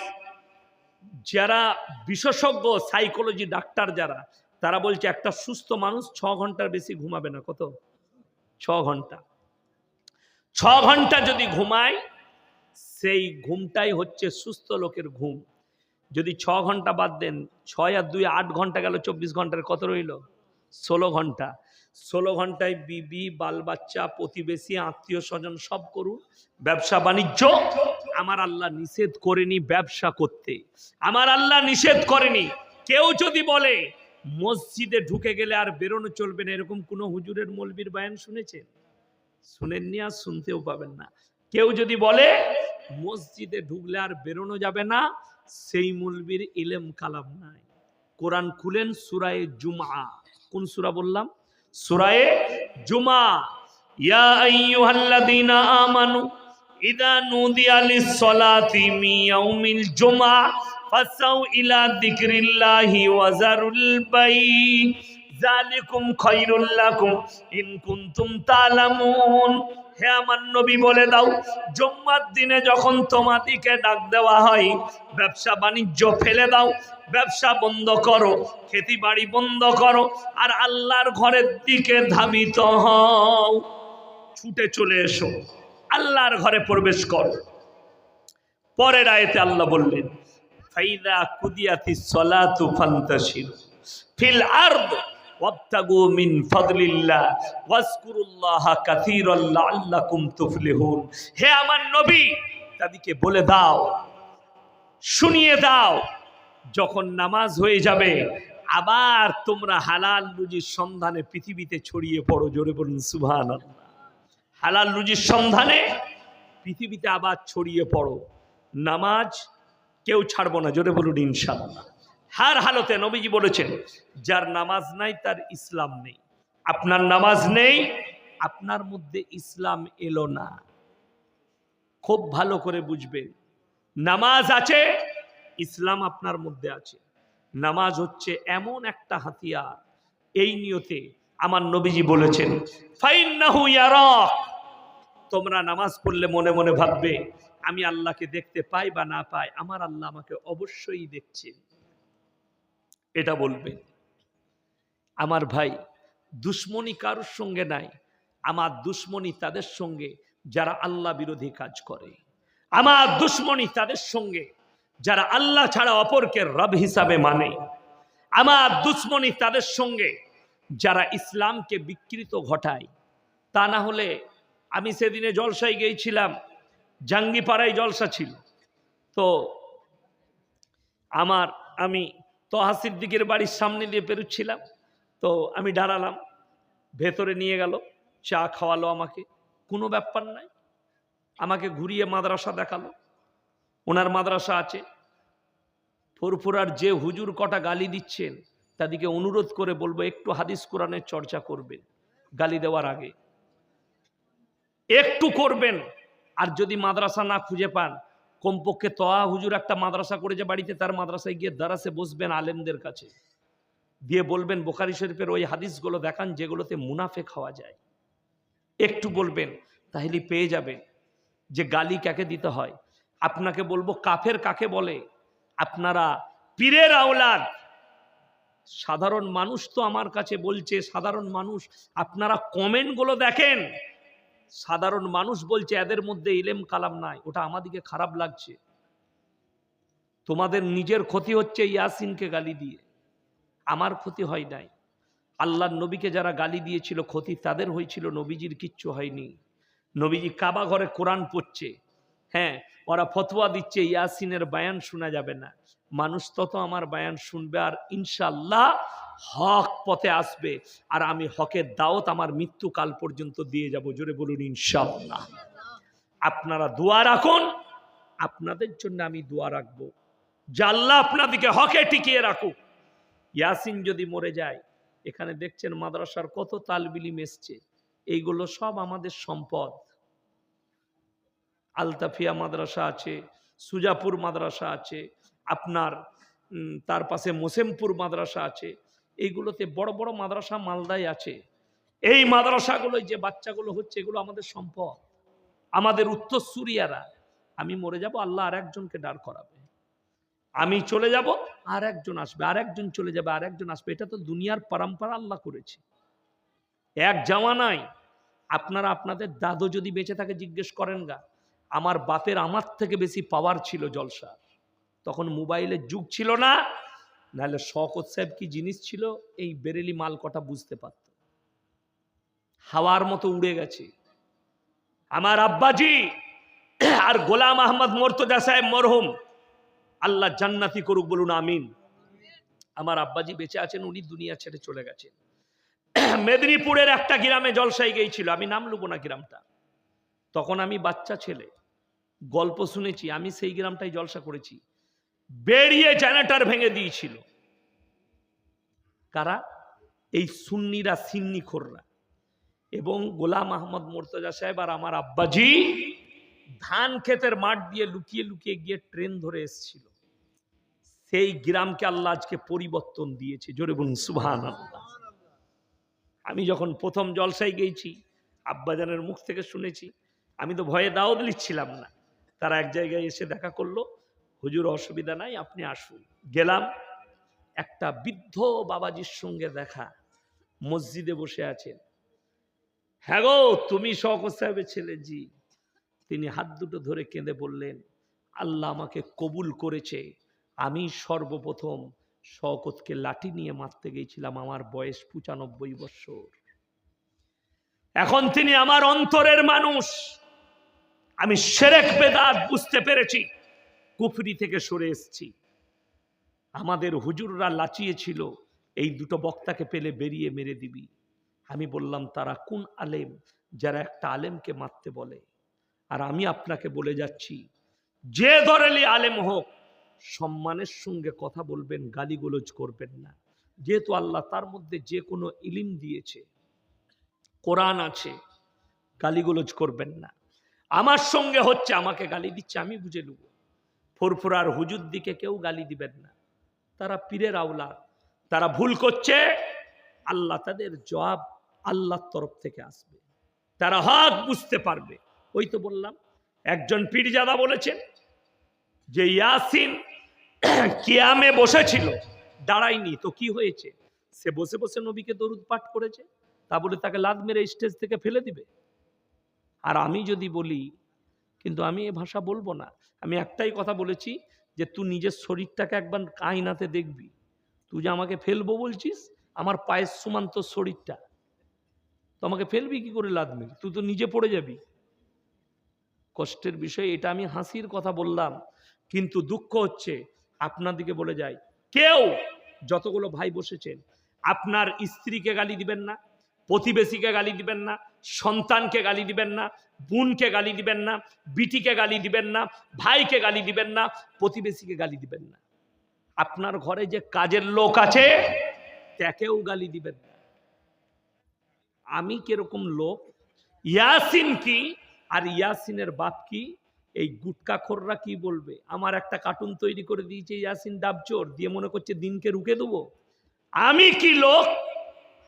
যারা বিশেষজ্ঞ সাইকোলজি ডাক্তার যারা, তারা বলছে একটা সুস্থ মানুষ 6 ঘন্টার বেশি ঘুমাবে না। কত? 6 ঘন্টা। 6 ঘন্টা যদি ঘুমায়, সেই ঘুমটাই হচ্ছে সুস্থ লোকের ঘুম। যদি 6 ঘন্টা বাদ দেন, 6 আর 2 8 ঘন্টা গেল, 24 ঘন্টার কত রইল? 16 ঘন্টা। 16 ঘন্টায় বিবি, বাল বাচ্চা, প্রতিবেশী, আত্মীয় স্বজন সব করুন, ব্যবসা বাণিজ্য। আমার আল্লাহ নিষেধ করেনি ব্যবসা করতে, আমার আল্লাহ নিষেধ করেনি। কেউ যদি বলে মসজিদে ঢুকে গেলে আর বেরোনো চলবে না, এরকম কোন হুজুরের মৌলবীর বয়ান শুনেছেন? শুনেননি, আর শুনতেও পাবেন না। কেউ যদি বলে মসজিদে ঢুকলে আর বেরোনো যাবে না, সেই মৌলবীর ইলম কালাম নাই। কোরআন খুলেন সূরায়ে জুমআ। কোন সূরা বললাম? সূরায়ে জুমআ। ইয়া আইয়ুহাল্লাযীনা আমানু ইযা নুদিয়া লিস-সালাতি মিন ইয়াউমিল জুমআ ফাসাউ ইলা যিকরিল্লাহি ওয়া যারুল বাই যালিকুম খায়রুল লাকুম ইন কুনতুম তা'লামুন। হে আমার নবী বলে দাও, জুম্মার দিনে যখন তোমাদিকে ডাক দেওয়া হয়, ব্যবসা বাণিজ্য ফেলে দাও, ব্যবসা বন্ধ করো, খেতি বাড়ি বন্ধ করো, আর আল্লাহর ঘরের দিকে ধাবিত হও, ছুটে চলে এসো, আল্লাহর ঘরে প্রবেশ করো। পরের আয়াতে আল্লাহ বললেন, ফাইদা কুদিয়াতিস সালাতু ফান্তাশিরু ফিল আরদ ওয়াবতাগু মিন ফাদলিল্লাহ ওয়াজকুরুল্লাহা কাসীরান লাআল্লাকুম তুফলিহুন। হে আমার নবী, তাদেরকে বলে দাও, শুনিয়ে দাও, যখন নামাজ হয়ে যাবে আবার তোমরা হালাল রুজির সন্ধানে পৃথিবীতে ছড়িয়ে পড়ো। জোরে বলুন সুবহানাল্লাহ। হালাল রুজির সন্ধানে পৃথিবীতে আবার ছড়িয়ে পড়ো, নামাজ কেউ ছাড়বো না। জোরে বলুন ইনশাআল্লাহ। হার হালতে নবীজি বলেছেন, যার নামাজ নাই তার ইসলাম নেই। আপনার নামাজ নেই, আপনার মধ্যে ইসলাম এলো না। খুব ভালো করে বুঝবেন, নামাজ আছে, ইসলাম আপনার মধ্যে আছে। নামাজ হচ্ছে এমন একটা হাতিয়ার, এই নিয়তে আমার নবীজি বলেছেন, ফাইন্নাহু ইয়ারাক, তোমরা নামাজ পড়লে মনে মনে ভাববে আমি আল্লাহকে দেখতে পাই বা না পাই, আমার আল্লাহ আমাকে অবশ্যই দেখছে, এটা বলবে। আমার ভাই, দুশ্মনী কারোর সঙ্গে নাই, আমার দুশ্মনী তাদের সঙ্গে যারা আল্লাহ বিরোধী কাজ করে। আমার দুশ্মনী তাদের সঙ্গে যারা আল্লাহ ছাড়া অপরকে রব হিসাবে মানে। আমার দুশ্মনী তাদের সঙ্গে যারা ইসলামকে বিকৃত ঘটায়। তা না হলে আমি সেদিনে জলসায় গিয়েছিলাম, জাঙ্গিপাড়ায় জলসা ছিল, তো আমি তোহা সিদ্দিকের বাড়ির সামনে দিয়ে পেরুচ্ছিলাম, তো আমি দাঁড়ালাম, ভেতরে নিয়ে গেল, চা খাওয়ালো আমাকে, কোনো ব্যাপার নাই, আমাকে ঘুরিয়ে মাদ্রাসা দেখালো, ওনার মাদ্রাসা আছে। ফুরফুরার যে হুজুর কটা গালি দিচ্ছেন তাদেরকে অনুরোধ করে বলবো একটু হাদিস কোরআনের চর্চা করবেন, গালি দেওয়ার আগে একটু করবেন। আর যদি মাদ্রাসা না খুঁজে পান, কমপক্ষে তোয়া হুজুর একটা মাদ্রাসা করেছে বাড়িতে, তার মাদ্রাসায় গিয়ে দারাসে বসবেন আলেমদের কাছে, দিয়ে বলবেন বুখারী শরীফের ওই হাদিসগুলো দেখান যেগুলোতে মুনাফেক হওয়া যায়, একটু বলবেন, তাহলে পেয়ে যাবেন যে গালি কাকে দিতে হয়। আপনাকে বলবো কাফের কাকে বলে। আপনারা পীরের আওলাদ, সাধারণ মানুষ তো আমার কাছে বলছে, সাধারণ মানুষ, আপনারা কমেন্টগুলো দেখেন, সাধারণ মানুষ বলছে এদের মধ্যে ইলেম কালাম নাই। ওটা আমাদিকে খারাপ লাগছে। তোমাদের নিজের ক্ষতি হচ্ছে ইয়াসিনকে গালি দিয়ে, আমার ক্ষতি হয় নাই। আল্লাহর নবীকে যারা গালি দিয়েছিল ক্ষতি তাদের হয়েছিল, নবীজির কিচ্ছু হয়নি। নবীজি কাবা ঘরে কোরআন পড়ছে, হ্যাঁ, ওরা ফতোয়া দিচ্ছে ইয়াসিনের বায়ান শোনা যাবে না। মানুষ তত আমার বায়ান শুনবে, আর ইনশাআল্লাহ হক পথে আসবে, আর আমি হকের দাওয়াত আমার মৃত্যুকাল পর্যন্ত দিয়ে যাব। জোরে বলুন ইনশাআল্লাহ। আপনারা দোয়া রাখুন, আপনাদের জন্য আমি দোয়া রাখবো যে আল্লাহ আপনাদেরকে হকে টিকিয়ে রাখুক। ইয়াসিন যদি মরে যায়, এখানে দেখছেন মাদ্রাসার কত তালবিল ইলম এসছে, এইগুলো সব আমাদের সম্পদ। আলতাফিয়া মাদ্রাসা আছে, সুজাপুর মাদ্রাসা আছে, আপনার তার পাশে মোসেমপুর মাদ্রাসা আছে, এইগুলোতে বড় বড় মাদ্রাসা মালদায় আছে। এই মাদ্রাসাগুলোয় যে বাচ্চাগুলো হচ্ছে, এগুলো আমাদের সম্পদ, আমাদের উত্তরসূরিয়ারা। আমি মরে যাব, আল্লাহ আর একজনকে দাঁড় করাবে, আমি চলে যাব, আর একজন আসবে, আর একজন চলে যাবে, আর একজন আসবে। এটা তো দুনিয়ার পরম্পরা আল্লাহ করেছে, এক জামানায়। আপনারা আপনাদের দাদু যদি বেঁচে থাকে জিজ্ঞেস করেন গা, আমার বাপের আমার থেকে বেশি পাওয়ার ছিল জলসা। তখন মোবাইলের যুগ ছিল না, নাহলে শওকত সাহেব কি জিনিস ছিল এই বেরেলি মাল কটা বুঝতে পারত। হাওয়ার মতো উড়ে গেছে আমার আব্বাজি। আর গোলাম আহমদ মোর্তজা সাহেব মরহুম, আল্লাহ জান্নাতি করুক, বলুন আমিন। আমার আব্বাজি বেঁচে আছেন, উনি দুনিয়া ছেড়ে চলে গেছেন। মেদিনীপুরের একটা গ্রামে জলসায় গিয়েছিল, আমি নাম লুবো না গ্রামটা। তখন আমি বাচ্চা ছেলে, গল্প শুনেছি, আমি সেই গ্রামটাই জলসা করেছি। বেরিয়ে জেনারেটর ভেঙে দিয়েছিল কারা? এই সুন্নিরা, সিন্নিখোররা। এবং গোলাম আহমদ মোর্তজা সাহেব আর আমার আব্বাজি ধান ক্ষেতের মাঠ দিয়ে লুকিয়ে লুকিয়ে গিয়ে ট্রেন ধরে এসেছিল। সেই গ্রামকে আল্লাহ আজকে পরিবর্তন দিয়েছে। জোরে বলুন সুবহানাল্লাহ। আমি যখন প্রথম জলসায় গেছি, আব্বাজানের মুখ থেকে শুনেছি। আমি তো ভয়ে দাওয়াত লিখছিলাম না। তারা এক জায়গায় এসে দেখা করলো, হুজুর অসুবিধা নাই, আপনি আসুন। গেলাম, একটা বৃদ্ধ বাবাজির সঙ্গে দেখা, মসজিদে বসে আছেন। হ্যাঁ গো, তুমি শওকত সাহেবের ছেলে? জি। তিনি হাত দুটো ধরে কেঁদে বললেন, আল্লাহ আমাকে কবুল করেছে। আমি সর্বপ্রথম শওকতকে লাঠি নিয়ে মারতে গিয়েছিলাম, আমার বয়স 95 বছর। এখন তিনি আমার অন্তরের মানুষ। আমি শিরক বেদাত বুঝতে পেরেছি, কুফরি থেকে সরে এসেছি। আমাদের হুজুররা লাচিয়েছিল, এই দুটো বক্তাকে পেলে বেরিয়ে মেরে দিবি। আমি বললাম, তারা কোন আলেম যারা একটা আলেমকে মারতে বলে? আর আমি আপনাকে বলে যাচ্ছি, যে ধরেলি আলেম হোক, সম্মানের সঙ্গে কথা বলবেন, গালিগোলজ করবেন না। যেহেতু আল্লাহ তার মধ্যে যে কোনো ইলিম দিয়েছে, কোরআন আছে, গালিগোলজ করবেন না। আমার সঙ্গে হচ্ছে, আমাকে গালি দিচ্ছে, আমি বুঝে নেব। ফুরফুরার হুজুর দিকে কেউ গালি দিবেন না, তারা পীরের আওলাদ, তারা ভুল করছে, আল্লাহ তাদের জবাব আল্লাহর তরফ থেকে আসবে, তারা হক বুঝতে পারবে। ওই তো বললাম, একজন পীরজাদা বলেছেন যে ইয়াসিন কিয়ামে বসেছিল, দাঁড়ায়নি, তো কি হয়েছে? সে বসে বসে নবীকে দরুদ পাঠ করেছে, তা বলে তাকে লাদ মেরে স্টেজ থেকে ফেলে দিবে? আর আমি যদি বলি, কিন্তু আমি এ ভাষা বলবো না, আমি একটাই কথা বলেছি যে তুই নিজের শরীরটাকে একবার আয়নাতে দেখবি। তুই যে আমাকে ফেলবো বলছিস, আমার পায়ের সমান তোর শরীরটা, তো আমাকে ফেলবি কি করে লাদ মেরে? তুই তো নিজে পড়ে যাবি। কষ্টের বিষয় এটা, আমি হাসির কথা বললাম, কিন্তু দুঃখ হচ্ছে আপনাদিকে বলে যাই, কেউ যতগুলো ভাই বসেছেন, আপনার স্ত্রীকে গালি দিবেন না, প্রতিবেশীকে গালি দিবেন না, সন্তানকে গালি দিবেন না, বোনকে গালি দিবেন না, বিটিকে গালি দিবেন না, ভাইকে গালি দিবেন না, প্রতিবেশীকে গালি দিবেন না। আপনার ঘরে যে কাজের লোক আছে তাকেও গালি দিবেন না। আমি কিরকম লোক, ইয়াসিন কি আর ইয়াসিনের বাপ কি, এই গুটকাখোররা কি বলবে? আমার একটা কার্টুন তৈরি করে দিয়েছে, ইয়াসিন ডাবচোর, দিয়ে মনে করছে দিনকে রুখে দেবো। আমি কি লোক,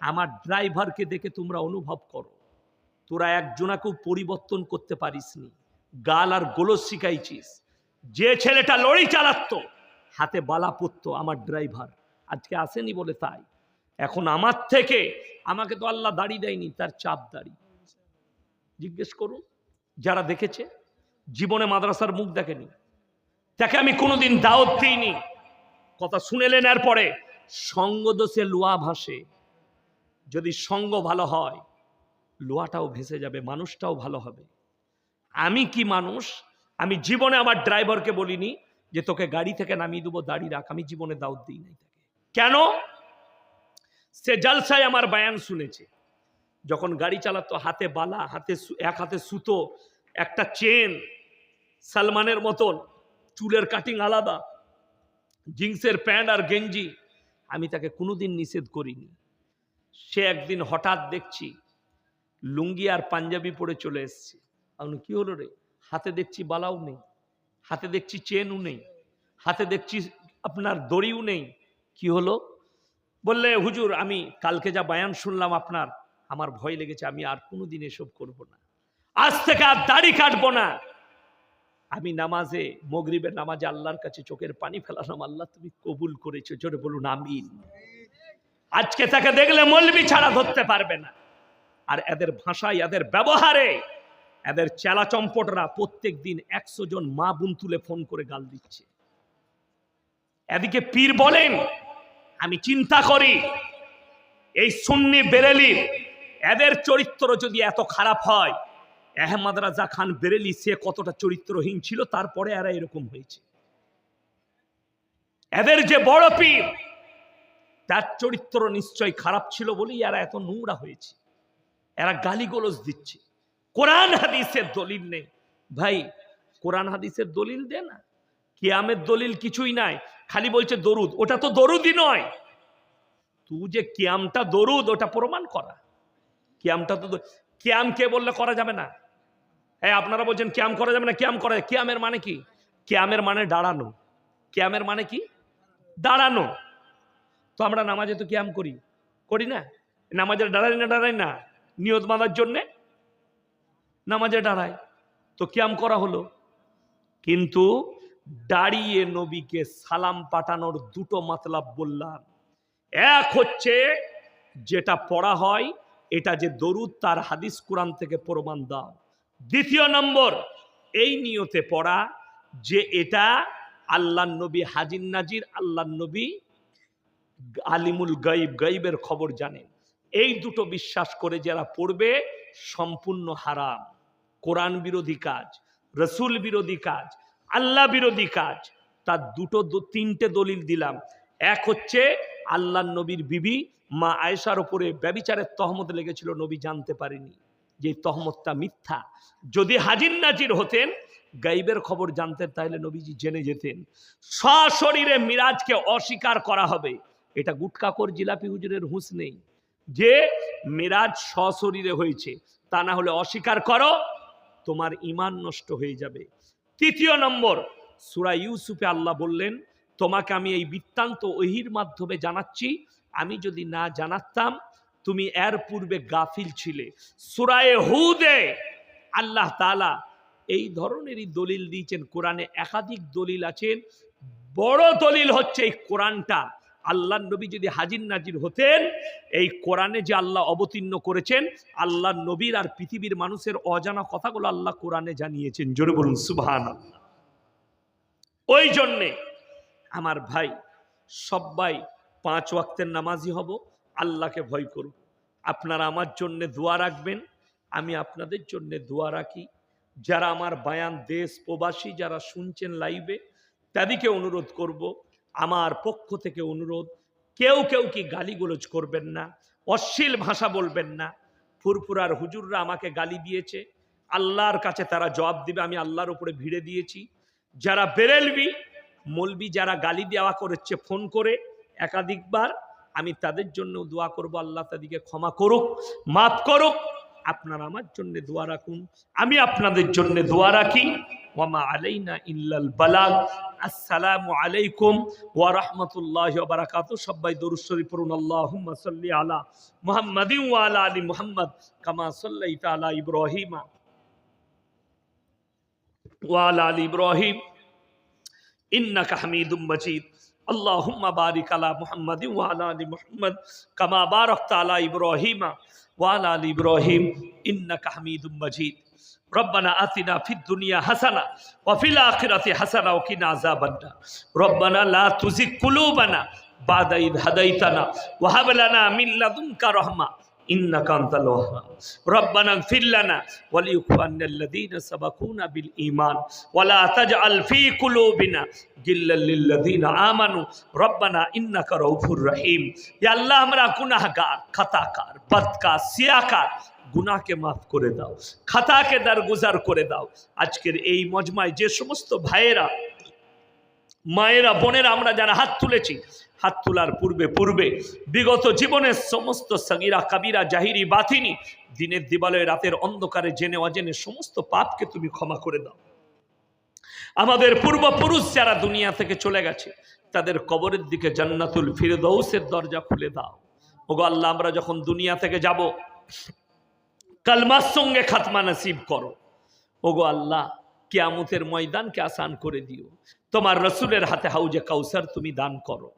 আমার ড্রাইভারকে দেখে তোমরা অনুভব করো, তোরা একজনাকেও পরিবর্তন করতে পারিসনি, গাল আর গোলজ শিখাইছিস। যে ছেলেটা লরি চালাতো, হাতে বালা পরতো, আমার ড্রাইভার, আজকে আসেনি বলে তাই। এখন আমার থেকে, আমাকে তো আল্লাহ দাড়ি দেয়নি, তার চাপ দাড়ি। জিজ্ঞেস করুন যারা দেখেছে, জীবনে মাদ্রাসার মুখ দেখেনি, তাকে আমি কোনোদিন দাওয়াত দিইনি। কথা শুনেলেন, এরপরে সঙ্গ দোষে লোয়া ভাসে। যদি সঙ্গ ভালো হয়, লোয়াটাও ভেসে যাবে, মানুষটাও ভালো হবে। আমি কি মানুষ, আমি জীবনে আমার ড্রাইভারকে বলিনি যে তোকে গাড়ি থেকে নামিয়ে দেবো, দাড়ি রাখ। আমি জীবনে দাওয়াত দিই নাই তাকে। কেন? সে জালসায় আমার বয়ান শুনেছে, যখন গাড়ি চালাতো, হাতে বালা, এক হাতে সুতো, একটা চেন, সালমানের মতন, চুলের কাটিং আলাদা, জিন্সের প্যান্ট আর গেঞ্জি। আমি তাকে কোনোদিন নিষেধ করিনি। সে একদিন হঠাৎ দেখছি লুঙ্গি আর পাঞ্জাবি পরে চলে এসছে। আমি কি হলো রে? হাতে দেখছি বালাও নেই, হাতে দেখছি চেনও নেই, হাতে দেখছি আপনার দড়িও নেই। কি হলো? বললে, হুজুর আমি কালকে যা বয়ান শুনলাম আপনার, আমার ভয় লেগেছে, আমি আর কোনোদিন এসব করব না, আজ থেকে আর দাড়ি কাটবো না। আমি নামাজে, মাগরিবের নামাজে আল্লাহর কাছে চোখের পানি ফেলালাম, আল্লাহ তুমি কবুল করেছো, জোরে বলুন আমিন। আজকে তাকে দেখলে মৌলবি ছাড়া ধরতে পারবে না। আর এদের ভাষায়, এদের ব্যবহারে, এদের চেলা চম্পটরা প্রত্যেক দিন 100 জন মা বোন তুলে ফোন করে গাল দিচ্ছে। এদিকে পীর বলেন, আমি চিন্তা করি এই সুন্নি বেরেলি, এদের চরিত্র যদি এত খারাপ হয়, আহমদ রাজা খান বেরেলি সে কতটা চরিত্রহীন ছিল, তারপরে এরা এরকম হয়েছে। এদের যে বড় পীর, তার চরিত্র নিশ্চয় খারাপ ছিল বলেই এরা এত নোংরা হয়েছে। এরা গালিগোলজ দিচ্ছে, কোরআন হাদিসের দলিল নেই। ভাই, কোরআন হাদিসের দলিল দে না। কিয়ামের দলিল কিছুই নাই, খালি বলছে দরুদ। ওটা তো দরুদই নয়। তুই যে কিয়ামটা দরুদ, ওটা প্রমাণ করা। কিয়ামটা তো, কিয়াম কে বললে করা যাবে না? হ্যাঁ, আপনারা বলছেন কিয়াম করা যাবে না, কিয়াম করা যায়। কিয়ামের মানে কি? কিয়ামের মানে দাঁড়ানো। কিয়ামের মানে কি? দাঁড়ানো। তো আমরা নামাজে তো কিয়াম করি, করি না? নামাজের দাঁড়াই না, দাঁড়াই না, নিয়ত বাঁধার জন্যে। নামাজে দাঁড়ায়, তো কিয়াম করা হলো। কিন্তু দাঁড়িয়ে নবীকে সালাম পাঠানোর দুটো মাতলাব বললাম। এক হচ্ছে যেটা পড়া হয় এটা যে দরুদ, তার হাদিস কোরআন থেকে প্রমাণ দাও। দ্বিতীয় নম্বর, এই নিয়তে পড়া যে এটা আল্লাহর নবী হাজির নাজির, আল্লাহর নবী আলিমুল গাইব, গাইবের খবর জানেন। এই দুটো বিশ্বাস করে যারা পড়বে সম্পূর্ণ হারাম, কোরআন বিরোধী কাজ, রসুল বিরোধী কাজ, আল্লাহ বিরোধী কাজ। তার তিনটে দলিল দিলাম। এক হচ্ছে আল্লাহর নবীর বিবি মা আয়েশার উপরে ব্যভিচারের তহমত লেগেছিল, নবী জানতে পারেনি যে তহমতটা মিথ্যা। যদি হাজির নাজির হতেন, গাইবের খবর জানতেন, তাহলে নবীজি জেনে যেতেন। সশরীরে মিরাজকে অস্বীকার করা হবে, এটা গুটকাকর জিলাপি হুজুরের হুঁশ নেই যে মিরাজ সশরীরে হয়েছে, তা না হলে অস্বীকার করো, তোমার ঈমান নষ্ট হয়ে যাবে। তৃতীয় নম্বর, সূরা ইউসুফে আল্লাহ বললেন, তোমাকে আমি এই বৃত্তান্ত ওহীর মাধ্যমে জানাচ্ছি, আমি যদি না জানাতাম তুমি এর পূর্বে গাফিল ছিলে। সূরা হুদে আল্লাহ তাআলা এই ধরনেরই দলিল দিয়েছেন। কোরআনে একাধিক দলিল আছেন, বড় দলিল হচ্ছে এই কোরআনটা। আল্লাহর নবী যদি হাজির নাজির হতেন, এই কোরআনে যে আল্লাহ অবতীর্ণ করেছেন, আল্লাহর নবীর আর পৃথিবীর মানুষের অজানা কথাগুলো আল্লাহ কোরআনে জানিয়েছেন। জোরে বলুন সুবহানাল্লাহ। ওই জন্যে আমার ভাই, সবাই 5 ওয়াক্তের নামাজি হব, আল্লাহকে ভয় করব। আপনারা আমার জন্য দোয়া রাখবেন, আমি আপনাদের জন্য দোয়া রাখি। যারা আমার বায়ান দেশ প্রবাসী যারা শুনছেন লাইভে, তাদেরকে অনুরোধ করব, আমার পক্ষ থেকে অনুরোধ, কেউ কি গালিগালাজ করবেন না, অশ্লীল ভাষা বলবেন না। ফুরফুরার হুজুররা আমাকে গালি দিয়েছে, আল্লাহর কাছে তারা জবাব দিবে, আমি আল্লাহর উপরে ভিড়ে দিয়েছি। যারা বেরেলবি মৌলবি যারা গালি দেওয়া করেছে ফোন করে একাধিকবার, আমি তাদের জন্য দোয়া করব, আল্লাহ তাদেরকে ক্ষমা করুক, মাফ করুক। আপনারা আমার জন্য দোয়া রাখুন, আমি আপনাদের জন্য দোয়া রাখি। ওয়ামা আলাইনা ইল্লাল বালাগ। আসসালামু আলাইকুম ওয়া রাহমাতুল্লাহি ওয়া বারাকাতুহু। সবাই দরুদ শরীফ পড়ুন। আল্লাহুম্মা সাল্লি আলা মুহাম্মাদিন ওয়া আলা আলি মুহাম্মাদ কামা সাল্লাইতা আলা ইব্রাহিম ওয়া আলা আলি ইব্রাহিম ইন্নাকা হামিদুম মাজিদ। আল্লাহুম্মা বারিক আলা মুহাম্মাদিন ওয়া আলা আলি মুহাম্মাদ কামা বারাকতা আলা ইব্রাহিম ওয়া আলা আলি ইব্রাহিম ইন্নাকা হামিদুম মাজিদ। রব্বানা আতিনা ফিদ দুনিয়া হাসানা ওয়া ফিল আখিরাতি হাসানা ওয়া কিনা আযাবান নার। রব্বানা লা তুজিগ কুলুবানা বাদা ইদ হাদাইতানা ওয়া হাব লানা মিন লাদুনকা রাহমা ইন্নাকা আনতাল ওয়াহ্হাব। রব্বানা ইগফির লানা ওয়া লিইখওয়ানিল্লাযীনা সাবাকুনা বিল ঈমান ওয়া লা তাজআল ফী কুলুবিনা গিল্লাল লিল্লাযীনা আমানু রব্বানা ইন্নাকা রাউফুর রহিম। ইয়া আল্লাহ, আমরা গুনাহগার, খাতাকার, বদকার, সিয়াকার, গুনাহকে মাফ করে দাও, খাতাকে দরগুজার করে দাও। আজকের এই মজমায় যে সমস্ত ভাইয়েরা, মায়েরা, বোনেরা, আমরা যারা হাত তুলেছি, হাত তোলার পূর্বে বিগত জীবনের সমস্ত সগীরা কাবিরা জাহিরি বাতিনি, দিনের দিবালয়ে রাতের অন্ধকারে জেনে অজেনে সমস্ত পাপকে তুমি ক্ষমা করে দাও। আমাদের পূর্বপুরুষ যারা দুনিয়া থেকে চলে গেছে, তাদের কবরের দিকে জান্নাতুল ফিরদৌসের দরজা খুলে দাও। ওগো আল্লাহ, আমরা যখন দুনিয়া থেকে যাব, কালমার সঙ্গে খাতমা নসিব করো। ওগো আল্লাহ, কিয়ামতের ময়দানকে আসান করে দিও। তোমার রসুলের হাতে হাউজে কাউসার তুমি দান করো।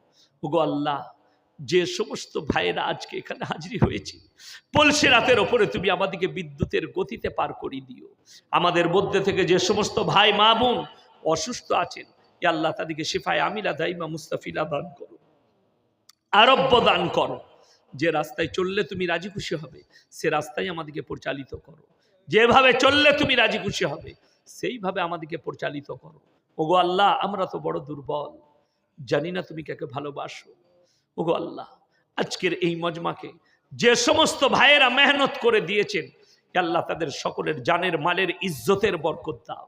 ওগো আল্লাহ, যে সমস্ত ভাইয়েরা আজকে এখানে হাজিরি হয়েছে, পলসে রাতের ওপরে তুমি আমাদেরকে বিদ্যুতের গতিতে পার করে দিও। আমাদের মধ্যে থেকে যে সমস্ত ভাই মা বোন অসুস্থ আছেন, ইয়া আল্লাহ, তাদেরকে শিফায়ে আমিলা দাইমা মুস্তাফিলা দান করো, আরোগ্য দান করো। যে রাস্তায় চললে তুমি রাজি খুশি হবে, সে রাস্তায় আমাদেরকে পরিচালিত করো। যেভাবে চললে তুমি রাজি খুশি হবে, সেইভাবে আমাদেরকে পরিচালিত করো। ওগো আল্লাহ, আমরা তো বড় দুর্বল, জানি না তুমি কাকে ভালোবাসো। ওগো আল্লাহ, আজকের এই মজমাকে যে সমস্ত ভাইয়েরা মেহনত করে দিয়েছেন, আল্লাহ তাদের সকলের জানের মালের ইজ্জতের বরকত দাও।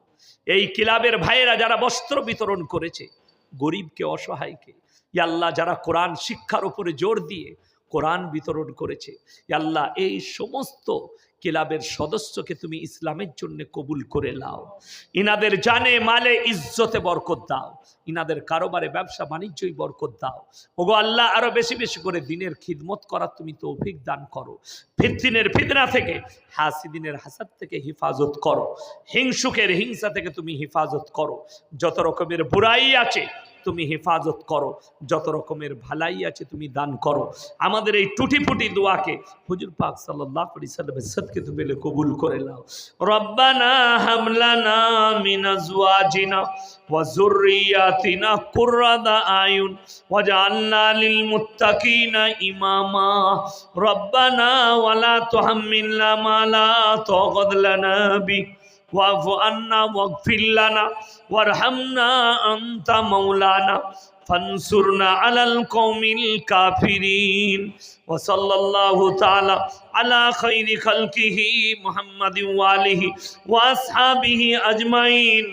এই ক্লাবের ভাইয়েরা যারা বস্ত্র বিতরণ করেছে, গরিবকে, অসহায়কে, আল্লাহ যারা কোরআন শিক্ষার উপরে জোর দিয়ে কোরআন বিতরণ করেছে। আল্লাহ এই সমস্ত ক্লাবের সদস্যকে তুমি ইসলামের জন্য কবুল করে নাও, ইনাদের জানে মালে ইজ্জতে বরকত দাও, ইনাদের কারোবারে ব্যবসা বাণিজ্যই বরকত দাও। ওগো আল্লাহ, আরো বেশি বেশি করে দিনের খিদমত করার তুমি তৌফিক দান করো। ফিতনার ফিতনা থেকে, হাসিদিনের হাসাদ থেকে হিফাজত করো, হিংসুকের হিংসা থেকে তুমি হিফাজত করো। যত রকমের বুরাই আছে তুমি হেফাজত করো, যত রকমের ভালাই আছে তুমি দান করো। আমাদের এই টুটি ফুটি দোয়াকে হুজুর পাক সাল্লাল্লাহু আলাইহি সাল্লামের সাদকে তুমি কবুল করে নাও। রব্বানা হামলানা মিন আজওয়াজিনা ওয়া যুররিয়াতিনা কুররাতা আয়ুন ওয়াজআলনা লিল মুত্তাকিনা ইমামা। রব্বানা ওয়ালা তুহাম্মিলনা মা লা তাকাত লানা বি ওয়াফু আন্না ওয়াগফির লানা ওয়ারহামনা আনতা মাওলানা ফানসুরনা আলাল কওমিল কাফিরিন। ওয়া সাল্লাল্লাহু তাআলা আলা খায়রি খালকিহি মুহাম্মাদিন ওয়া আলিহি ওয়া আসহাবিহি আজমাইন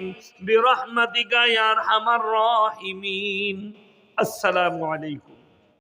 বিরহমাতিকা ইয়া আরহামার রাহিমিন। আসসালামু আলাইকুম।